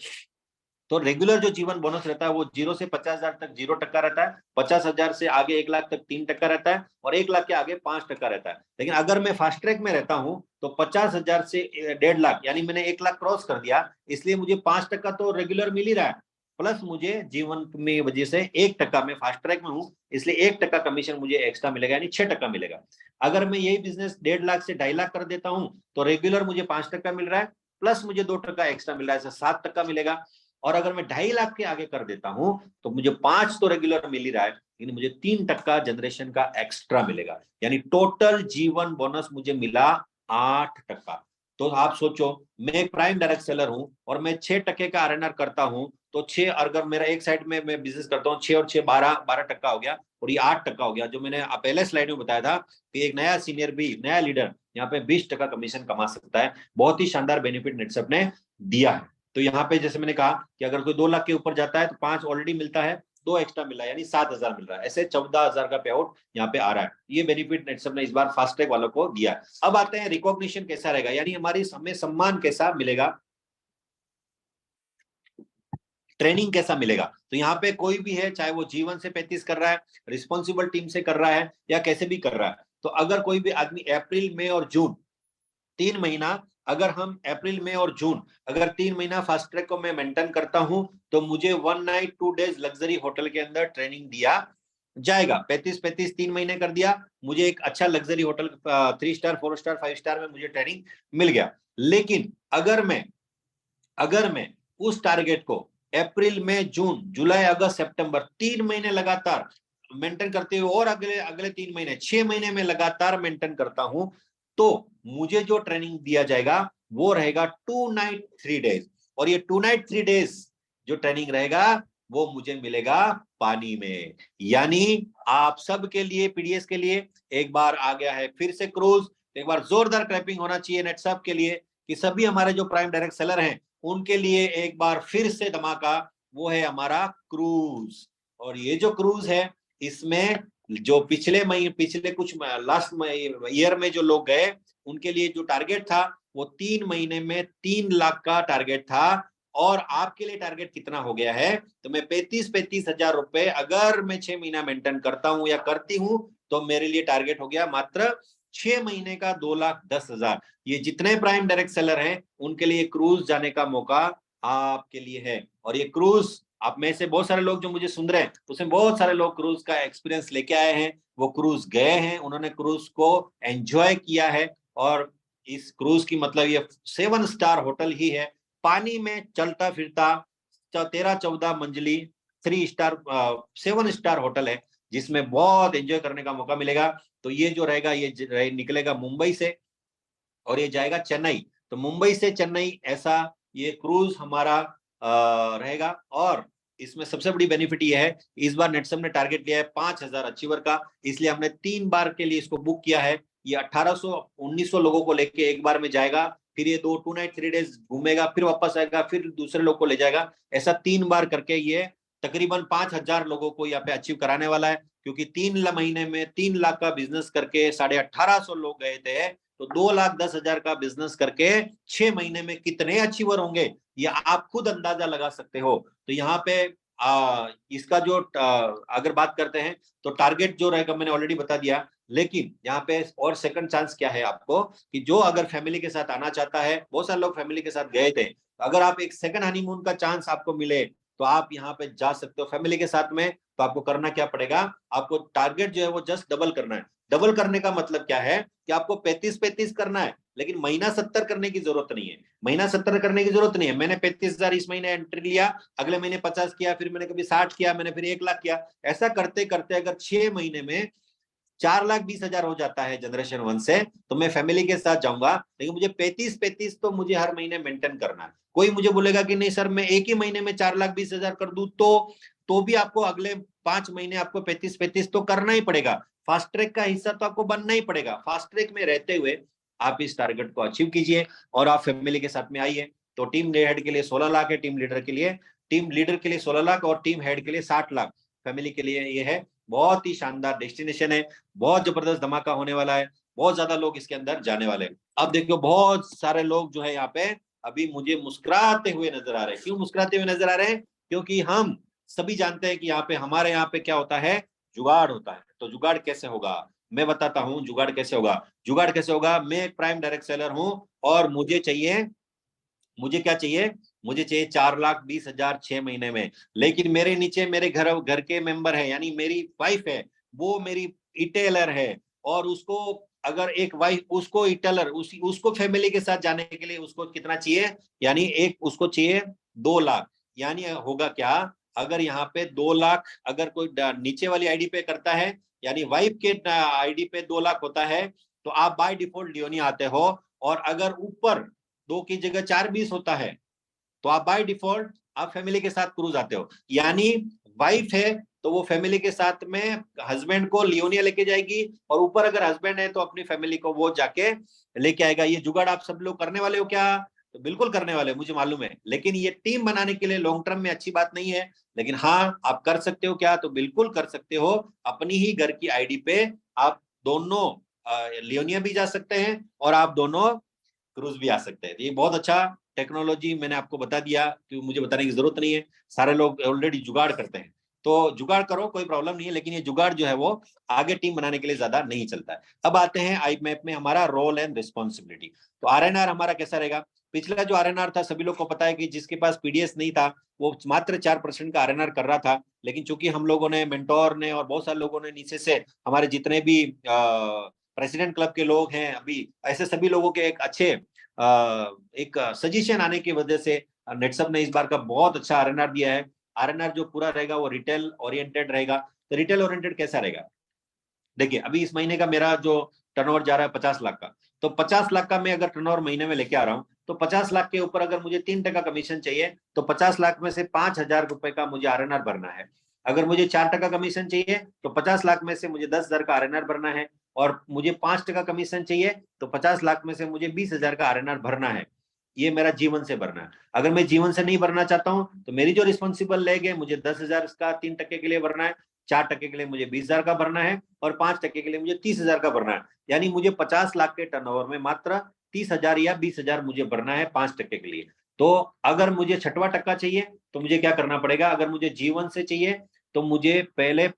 तो रेगुलर जो जीवन बोनस रहता है वो 0 से 50,000 तक 0% रहता है, 50,000 से आगे 1 लाख तक 3% रहता है और 1 लाख के आगे 5% रहता है। लेकिन अगर मैं फास्ट ट्रैक में रहता हूं तो 50,000 से 1.5 लाख, यानी मैंने 1 लाख क्रॉस कर दिया, इसलिए मुझे 5% तो रेगुलर मिल ही रहा है, प्लस मुझे जीवन में वजह से 1% में फास्ट ट्रैक में हूं इसलिए 1% कमीशन मुझे एक्स्ट्रा मिलेगा, यानी 6% मिलेगा। अगर मैं यही बिजनेस 1.5 लाख से 2.5 लाख कर देता हूं तो रेगुलर मुझे 5% मिल रहा है, प्लस मुझे 2% एक्स्ट्रा मिल रहा है, 7% मिलेगा। और अगर मैं 2.5 लाख के आगे कर देता हूं तो मुझे 5 तो रेगुलर मिल ही रहा है, लेकिन मुझे 3% जनरेशन का एक्स्ट्रा मिलेगा, यानी टोटल जीवन बोनस मुझे मिला 8%। तो आप सोचो, मैं एक प्राइम डायरेक्ट सेलर हूं और मैं 6% का आरएनआर करता हूं, तो 6 अगर मेरा एक साइड में मैं बिजनेस करता हूं 6 और 6 12% हो गया और ये 8% हो गया। जो मैंने पहले स्लाइड में बताया था कि एक नया सीनियर भी, नया लीडर यहाँ पे 20% कमीशन कमा सकता है। बहुत ही शानदार बेनिफिट नेटसप ने दिया है। तो यहाँ पे जैसे मैंने कहा कि अगर कोई 2 लाख के ऊपर जाता है तो 5 ऑलरेडी मिलता है, 2 एक्स्ट्रा मिला है, यानी 7,000 मिल रहा है, ऐसे 14,000 का पे आउट यहाँ पे आ रहा है। ये बेनिफिट नेटसप ने इस बार फास्ट ट्रैक वालों को दिया है। अब आते हैं रिकॉग्निशन कैसा रहेगा, यानी हमारी हमें सम्मान कैसा मिलेगा, ट्रेनिंग कैसा मिलेगा। तो यहाँ पे कोई भी है, चाहे वो जीवन से 35 कर रहा है, रिस्पॉन्सिबल टीम से कर रहा है या कैसे भी कर रहा है, तो अगर कोई भी आदमी अप्रैल मई और जून 3 महीना अगर हम अप्रैल मई और जून अगर 3 महीना फास्ट ट्रैक को मैं मेंटेन करता हूं तो मुझे 1 नाइट 2 डेज लग्जरी होटल के अंदर ट्रेनिंग दिया जाएगा। 35 3 महीने कर दिया, मुझे एक अच्छा luxury hotel 3 star 4 star 5 star में मुझे ट्रेनिंग मिल गया। लेकिन अगर मैं उस टारगेट को अप्रैल मई जून जुलाई अगस्त सितंबर 3 महीने लगातार मेंटेन करते हुए और अगले अगले 3 महीने 6 महीने में लगातार मेंटेन करता हूं तो मुझे जो ट्रेनिंग दिया जाएगा वो रहेगा 2 नाइट 3 डेज। और ये 2 नाइट 3 डेज जो ट्रेनिंग रहेगा वो मुझे मिलेगा पानी में। यानी आप सबके लिए पीडीएस के लिए एक बार आ गया है फिर से क्रूज। एक बार जोरदार क्लैपिंग होना चाहिए नेटसअप के लिए कि सभी हमारे जो प्राइम डायरेक्ट सेलर हैं उनके लिए एक बार फिर से धमाका, वो है हमारा क्रूज। और ये जो क्रूज है इसमें जो पिछले कुछ लास्ट ईयर में जो लोग गए उनके लिए जो टारगेट था वो 3 महीने में 3 लाख का टारगेट था। और आपके लिए टारगेट कितना हो गया है तो मैं 35 हजार रुपए अगर मैं 6 महीना मेंटेन करता हूं या करती हूं तो मेरे लिए टारगेट हो गया मात्र 6 महीने का 2,10,000। ये जितने प्राइम डायरेक्ट सेलर हैं उनके लिए क्रूज जाने का मौका आपके लिए है। और ये क्रूज आप में से बहुत सारे लोग जो मुझे सुन रहे हैं उसमें बहुत सारे लोग क्रूज का एक्सपीरियंस लेके आए हैं, वो क्रूज गए हैं, उन्होंने क्रूज को एंजॉय किया है। और इस क्रूज की मतलब ये 7 स्टार होटल ही है, पानी में चलता फिरता 13-14 मंजिली 3 स्टार 7 स्टार होटल है जिसमें बहुत एंजॉय करने का मौका मिलेगा। तो ये जो रहेगा ये निकलेगा मुंबई से और ये जाएगा चेन्नई। तो मुंबई से चेन्नई ऐसा ये क्रूज हमारा रहेगा। और इसमें सबसे बड़ी बेनिफिट ये है इस बार नेटसम ने टारगेट लिया है 5,000 अचीवर का, इसलिए हमने 3 बार के लिए इसको बुक किया है। ये 1800-1900 लोगों को लेके एक बार में जाएगा, फिर ये 2 नाइट 3 डेज घूमेगा, फिर वापस आएगा, फिर दूसरे लोग को ले जाएगा। ऐसा 3 बार करके ये तकरीबन 5,000 लोगों को यहाँ पे अचीव कराने वाला है। क्योंकि 3 महीने में 3 लाख का बिजनेस करके 1850 लोग गए थे, तो 2,10,000 का बिजनेस करके 6 महीने में कितने अचीवर होंगे ये आप खुद अंदाजा लगा सकते हो। तो यहाँ पे इसका जो अगर बात करते हैं तो टारगेट जो रहेगा मैंने ऑलरेडी बता दिया। लेकिन यहाँ पे और सेकंड चांस क्या है आपको कि जो अगर फैमिली के साथ आना चाहता है, बहुत सारे लोग फैमिली के साथ गए थे, तो अगर आप एक सेकंड हनीमून का चांस आपको मिले तो आप यहाँ पे जा सकते हो फैमिली के साथ में। तो आपको करना क्या पड़ेगा, आपको टारगेट जो है वो जस्ट डबल करना है। डबल करने का मतलब क्या है कि आपको 35 करना है, लेकिन महीना 70 करने की जरूरत नहीं है। महीना 70 करने की जरूरत नहीं है। मैंने 35,000 इस महीने एंट्री लिया, अगले महीने 50 किया, फिर मैंने कभी 60 किया, मैंने फिर 1 लाख किया। ऐसा करते करते अगर 6 महीने में 4,20,000 हो जाता है जनरेशन 1 से, तो मैं फैमिली के साथ जाऊंगा। लेकिन मुझे 35 तो मुझे हर महीने मेंटेन करना है। कोई मुझे बोलेगा कि नहीं सर मैं एक ही महीने में 4,20,000 कर दूं तो भी आपको अगले 5 महीने आपको 35 तो करना ही पड़ेगा। फास्ट ट्रैक का हिस्सा तो आपको बनना ही पड़ेगा। फास्ट ट्रैक में रहते हुए आप इस टारगेट को अचीव कीजिए और आप फैमिली के साथ में आइए। तो टीम हेड के लिए 16 लाख है, टीम लीडर के लिए 16 लाख और टीम हेड के लिए 60 लाख फैमिली के लिए ये है। बहुत ही शानदार डेस्टिनेशन है, बहुत जबरदस्त धमाका होने वाला है, बहुत ज्यादा लोग इसके अंदर जाने वाले हैं। अब देखो बहुत सारे लोग जो है यहाँ पे अभी मुझे मुस्कुराते हुए नजर आ रहे हैं। क्यों मुस्कुराते हुए नजर आ रहे हैं? क्योंकि हम सभी जानते हैं कि हमारे यहाँ पे क्या होता है, जुगाड़ होता है। तो जुगाड़ कैसे होगा मैं बताता हूँ। जुगाड़ कैसे होगा, मैं एक प्राइम डायरेक्ट सेलर हूँ और मुझे क्या चाहिए, मुझे चाहिए 4,20,000 6 महीने में। लेकिन मेरे नीचे मेरे घर के मेंबर है, यानी मेरी वाइफ है, वो मेरी इटेलर है। और उसको अगर एक वाइफ उसको इटेलर उसको फैमिली के साथ जाने के लिए उसको कितना चाहिए, यानी एक उसको चाहिए 2 लाख। यानी होगा क्या, अगर यहाँ पे 2 लाख अगर कोई नीचे वाली आईडी पे करता है, यानी वाइफ के आईडी पे 2 लाख होता है, तो आप बाय डिफॉल्ट लियोनी आते हो। और अगर ऊपर 2 की जगह 4,20 होता है तो आप बाय डिफॉल्ट आप फैमिली के साथ क्रूज आते हो। यानी वाइफ है तो वो फैमिली के साथ में हस्बैंड को लियोनिया लेके जाएगी, और ऊपर अगर हस्बैंड है तो अपनी फैमिली को वो जाके लेके आएगा। ये जुगाड़ आप सब लोग करने वाले हो क्या? तो बिल्कुल करने वाले, मुझे मालूम है। लेकिन ये टीम बनाने के लिए लॉन्ग टर्म में अच्छी बात नहीं है। लेकिन हाँ आप कर सकते हो क्या? तो बिल्कुल कर सकते हो। अपनी ही घर की आईडी पे आप दोनों लियोनिया भी जा सकते हैं और आप दोनों क्रूज भी आ सकते हैं। ये बहुत अच्छा टेक्नोलॉजी मैंने आपको बता दिया कि मुझे बताने की जरूरत नहीं है, सारे लोग ऑलरेडी जुगाड़ करते हैं। तो जुगाड़ करो, कोई प्रॉब्लम नहीं है, लेकिन ये जुगाड़ जो है वो आगे टीम बनाने के लिए ज्यादा नहीं चलता है। अब आते हैं आई मैप में हमारा रोल एंड रिस्पॉन्सिबिलिटी। तो आरएनआर हमारा कैसा रहेगा? पिछला जो आरएनआर था सभी लोग को पता है कि जिसके पास पीडीएस नहीं था वो मात्र 4% का आरएनआर कर रहा था, लेकिन चूंकि हम लोगों ने, मेंटोर ने और बहुत सारे लोगों ने नीचे से, हमारे जितने भी प्रेसिडेंट क्लब के लोग हैं अभी, ऐसे सभी लोगों के एक अच्छे एक सजेशन आने की वजह से नेटसप ने इस बार का बहुत अच्छा आरएनआर दिया है। आरएनआर जो पूरा रहेगा वो रिटेल ओरिएंटेड रहेगा। तो रिटेल ओरिएंटेड कैसा रहेगा? देखिए अभी इस महीने का मेरा जो टर्नओवर जा रहा है 50 लाख का, तो 50 लाख का मैं अगर टर्नओवर महीने में लेके आ रहा हूँ, तो 50 लाख के ऊपर अगर मुझे 3% कमीशन चाहिए, तो 50 लाख में से 5,000 रुपए का मुझे आरएनआर भरना है। अगर मुझे 4% कमीशन चाहिए तो 50 लाख में से मुझे 10,000 का आरएनआर भरना है। और मुझे 5% कमीशन चाहिए तो 50 लाख में से मुझे 20,000 का आरएनआर भरना है। ये मेरा जीवन से भरना है। अगर मैं जीवन से नहीं भरना चाहता हूँ तो मेरी जो रिस्पॉन्सिबल लेग है, मुझे 10,000 का 3% के लिए भरना है, 4% के लिए मुझे 20,000 का भरना है, और 5% के लिए मुझे 30,000 का भरना है। यानी मुझे 50 लाख के टर्नओवर में मात्र 30,000 या 20,000 मुझे भरना है 5% के लिए। तो अगर मुझे छठवां टक्का चाहिए तो मुझे क्या करना पड़ेगा? अगर मुझे जीवन से चाहिए तो मुझे पहले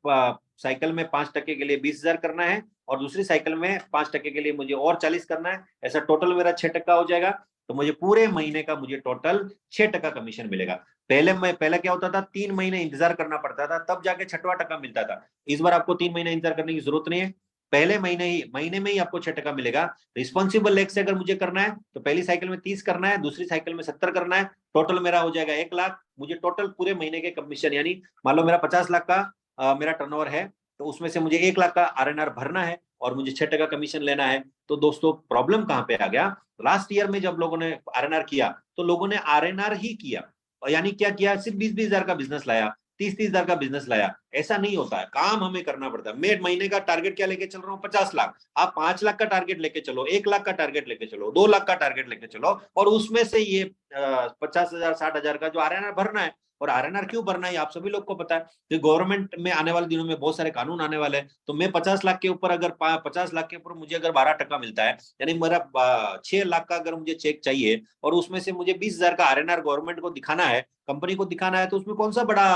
साइकिल में 5% के लिए 20,000 करना है, और दूसरी साइकिल में 5% के लिए मुझे और 40 करना है। ऐसा टोटल मेरा 6% हो जाएगा। तो मुझे पूरे महीने का मुझे टोटल 6% कमीशन मिलेगा। पहले क्या होता था, 3 महीने इंतजार करना पड़ता था, तब जाके छठवां टका मिलता था। इस बार आपको 3 महीने इंतजार करने की जरूरत नहीं है, पहले महीने में ही आपको 6% मिलेगा। रिस्पॉन्सिबल लेग से अगर मुझे करना है तो पहली साइकिल में 30 करना है, दूसरी साइकिल में 70 करना है, टोटल मेरा हो जाएगा 1 लाख। मुझे टोटल पूरे महीने के कमीशन, यानी मान लो मेरा 50 लाख का मेरा टर्नओवर है, तो उसमें से मुझे 1 लाख का आरएनआर भरना है और मुझे 6% कमीशन लेना है। तो दोस्तों प्रॉब्लम कहां पे आ गया? लास्ट ईयर में जब लोगों ने आरएनआर किया तो लोगों ने आरएनआर ही किया, और यानी क्या किया, सिर्फ 20-20 हजार का बिजनेस लाया, 30-30 हजार का बिजनेस लाया। ऐसा नहीं होता है, काम हमें करना पड़ता है। मैं महीने का टारगेट क्या लेके चल रहा हूँ? 50 लाख। आप 5 लाख का टारगेट लेके चलो, 1 लाख का टारगेट लेके चलो, 2 लाख का टारगेट लेके चलो, और उसमें से ये 50,000 60,000 का जो आरएनआर भरना है। और आरएनआर क्यों भरना है आप सभी लोग को पता है कि गवर्नमेंट में आने वाले दिनों में बहुत सारे कानून आने वाले हैं। तो मैं 50 लाख के ऊपर, अगर 50 लाख के ऊपर मुझे अगर 12% मिलता है, यानी मेरा 6 लाख का अगर मुझे चेक चाहिए, और उसमें से मुझे 20,000 का आरएनआर गवर्नमेंट को दिखाना है, कंपनी को दिखाना है, तो उसमें कौन सा बड़ा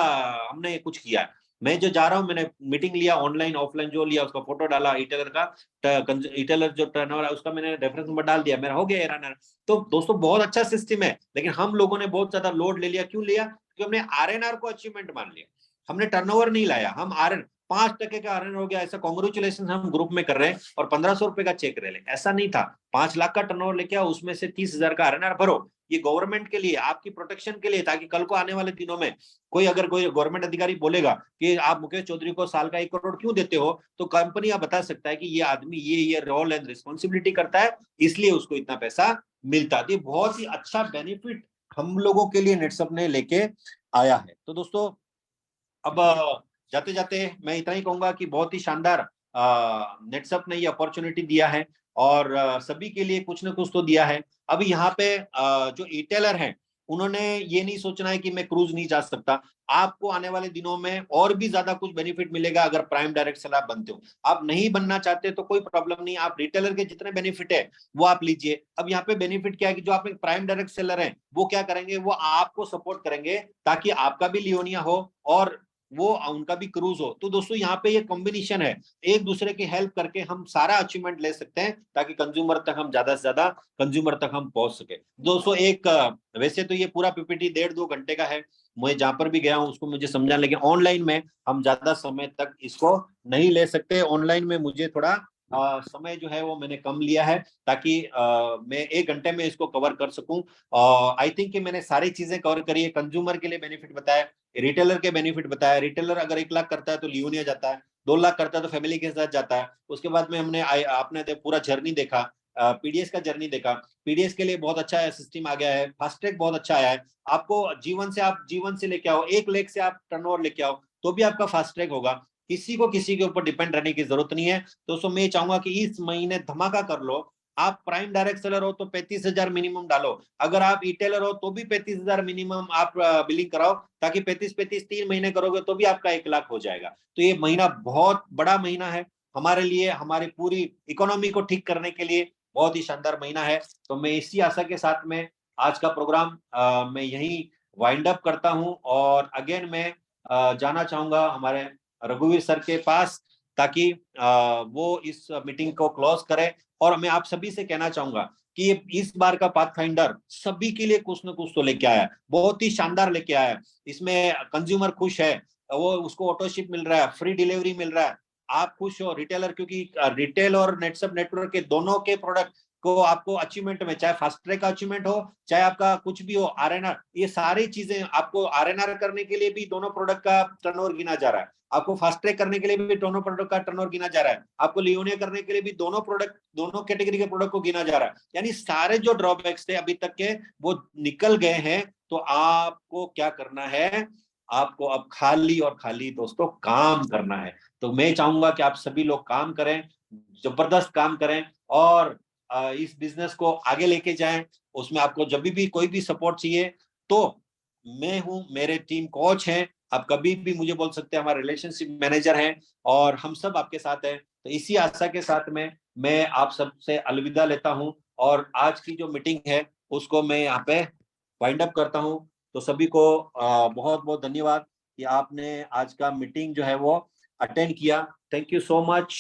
हमने कुछ किया है? मैं जो जा रहा हूँ, मैंने मीटिंग लिया, ऑनलाइन ऑफलाइन जो लिया उसका फोटो डाला, रिटेलर का, रिटेलर जो टर्नओवर है उसका मैंने रेफरेंस नंबर डाल दिया, मेरा हो गया आरएनआर। तो दोस्तों बहुत अच्छा सिस्टम है, लेकिन हम लोगों ने बहुत ज्यादा लोड ले लिया। क्यों लिया? क्योंकि हमने आरएनआर को अचीवमेंट मान लिया, हमने टर्नओवर नहीं लाया। हम आरएन 5% का आरएन हो गया, ऐसा कांग्रेचुलेशन हम ग्रुप में कर रहे हैं और 1,500 रुपए का चेक ले लें, ऐसा नहीं था। 5 लाख का टर्नओवर लेके आओ, उसमें से 30,000 का आरएनआर भरो। ये गवर्नमेंट के लिए, आपकी प्रोटेक्शन के लिए, ताकि कल को आने वाले दिनों में कोई गवर्नमेंट अधिकारी बोलेगा कि आप मुकेश चौधरी को साल का 1 करोड़ क्यों देते हो, तो कंपनी आप बता सकता है कि ये आदमी ये रोल एंड रिस्पॉन्सिबिलिटी करता है, इसलिए उसको इतना पैसा मिलता है। बहुत ही अच्छा बेनिफिट हम लोगों के लिए नेटसप ने लेके आया है। तो दोस्तों अब जाते जाते मैं इतना ही कहूंगा कि बहुत ही शानदार नेटसप ने ये अपॉर्चुनिटी दिया है, और सभी के लिए कुछ ना कुछ तो दिया है। अभी यहाँ पे जो रिटेलर हैं उन्होंने ये नहीं सोचना है कि मैं क्रूज नहीं जा सकता। आपको आने वाले दिनों में और भी ज्यादा कुछ बेनिफिट मिलेगा अगर प्राइम डायरेक्ट सेलर आप बनते हो। आप नहीं बनना चाहते तो कोई प्रॉब्लम नहीं, आप रिटेलर के जितने बेनिफिट है वो आप लीजिए। अब यहाँ पे बेनिफिट क्या है कि जो आप एक प्राइम डायरेक्ट सेलर हैं वो क्या करेंगे, वो आपको सपोर्ट करेंगे ताकि आपका भी लियोनिया हो और वो उनका भी क्रूज हो। तो दोस्तों यहाँ पे ये कॉम्बिनेशन है, एक दूसरे की हेल्प करके हम सारा अचीवमेंट ले सकते हैं ताकि कंज्यूमर तक हम ज्यादा से ज्यादा कंज्यूमर तक हम पहुंच सके। दोस्तों एक वैसे तो ये पूरा पीपीटी 1.5-2 घंटे का है, मैं जहां पर भी गया हूं उसको मुझे समझा, लेकिन ऑनलाइन में हम ज्यादा समय तक इसको नहीं ले सकते। ऑनलाइन में मुझे थोड़ा समय जो है वो मैंने कम लिया है ताकि मैं 1 घंटे में इसको कवर कर सकूं। आई थिंक कि मैंने सारी चीजें कवर करी है। कंज्यूमर के लिए बेनिफिट बताया, रिटेलर के बेनिफिट बताया। रिटेलर अगर 1 लाख करता है तो लियोनिया जाता है, 2 लाख करता है तो फैमिली के साथ जाता है। उसके बाद में हमने आपने पूरा जर्नी देखा, पीडीएस का जर्नी देखा। पीडीएस के लिए बहुत अच्छा सिस्टम आ गया है, फास्ट ट्रैक बहुत अच्छा आया है। आपको जीवन से लेके आओ, 1 लाख से आप टर्नओवर लेके आओ तो भी आपका फास्ट ट्रैक होगा। किसी के ऊपर डिपेंड रहने की जरूरत नहीं है। दोस्तों मैं चाहूंगा कि इस महीने धमाका कर लो। आप प्राइम डायरेक्ट सेलर हो तो 35,000 मिनिमम डालो, अगर आप रिटेलर हो तो भी 35,000 मिनिमम आप बिलिंग कराओ, ताकि 35-35 3 महीने करोगे तो भी आपका 1 लाख हो जाएगा। तो ये महीना बहुत बड़ा महीना है हमारे लिए, हमारी पूरी इकोनॉमी को ठीक करने के लिए बहुत ही शानदार महीना है। तो मैं इसी आशा के साथ में आज का प्रोग्राम मैं यही वाइंड अप करता हूं, और अगेन मैं जाना चाहूंगा हमारे रघुवीर सर के पास, ताकि वो इस मीटिंग को क्लोज करें। और मैं आप सभी से कहना चाहूंगा कि इस बार का पाथफाइंडर सभी के लिए कुछ न कुछ तो लेके आया है, बहुत ही शानदार लेके आया है। इसमें कंज्यूमर खुश है, वो उसको ऑटोशिप मिल रहा है, फ्री डिलीवरी मिल रहा है, आप खुश हो रिटेलर, क्योंकि रिटेल और नेटसप नेटवर्क के दोनों के प्रोडक्ट को आपको अचीवमेंट में, चाहे फास्ट ट्रैक का अचीवमेंट हो, चाहे आपका कुछ भी हो, आरएनआर, ये सारी चीजें आपको आरएनआर करने के लिए भी दोनों प्रोडक्ट का टर्नओवर गिना जा रहा है, आपको फास्ट ट्रैक करने के लिए भी दोनों प्रोडक्ट का टर्नओवर गिना जा रहा है, आपको लियोनिया करने के लिए भी दोनों प्रोडक्ट, दोनों कैटेगरी के प्रोडक्ट को गिना जा रहा है। यानी सारे जो ड्रॉबैक्स थे अभी तक के वो निकल गए हैं। तो आपको क्या करना है, आपको अब खाली और खाली दोस्तों काम करना है। तो मैं चाहूंगा कि आप सभी लोग काम करें, जबरदस्त काम करें, और इस बिजनेस को आगे लेके जाएं। उसमें आपको जब भी कोई भी सपोर्ट चाहिए तो मैं हूं, मेरे टीम कोच हैं, आप कभी भी मुझे बोल सकते हैं, हमारे रिलेशनशिप मैनेजर हैं, और हम सब आपके साथ हैं। तो इसी आशा के साथ में मैं आप सबसे अलविदा लेता हूं, और आज की जो मीटिंग है उसको मैं यहाँ पे वाइंड अप करता हूं। तो सभी को बहुत बहुत धन्यवाद कि आपने आज का मीटिंग जो है वो अटेंड किया। Thank you so much.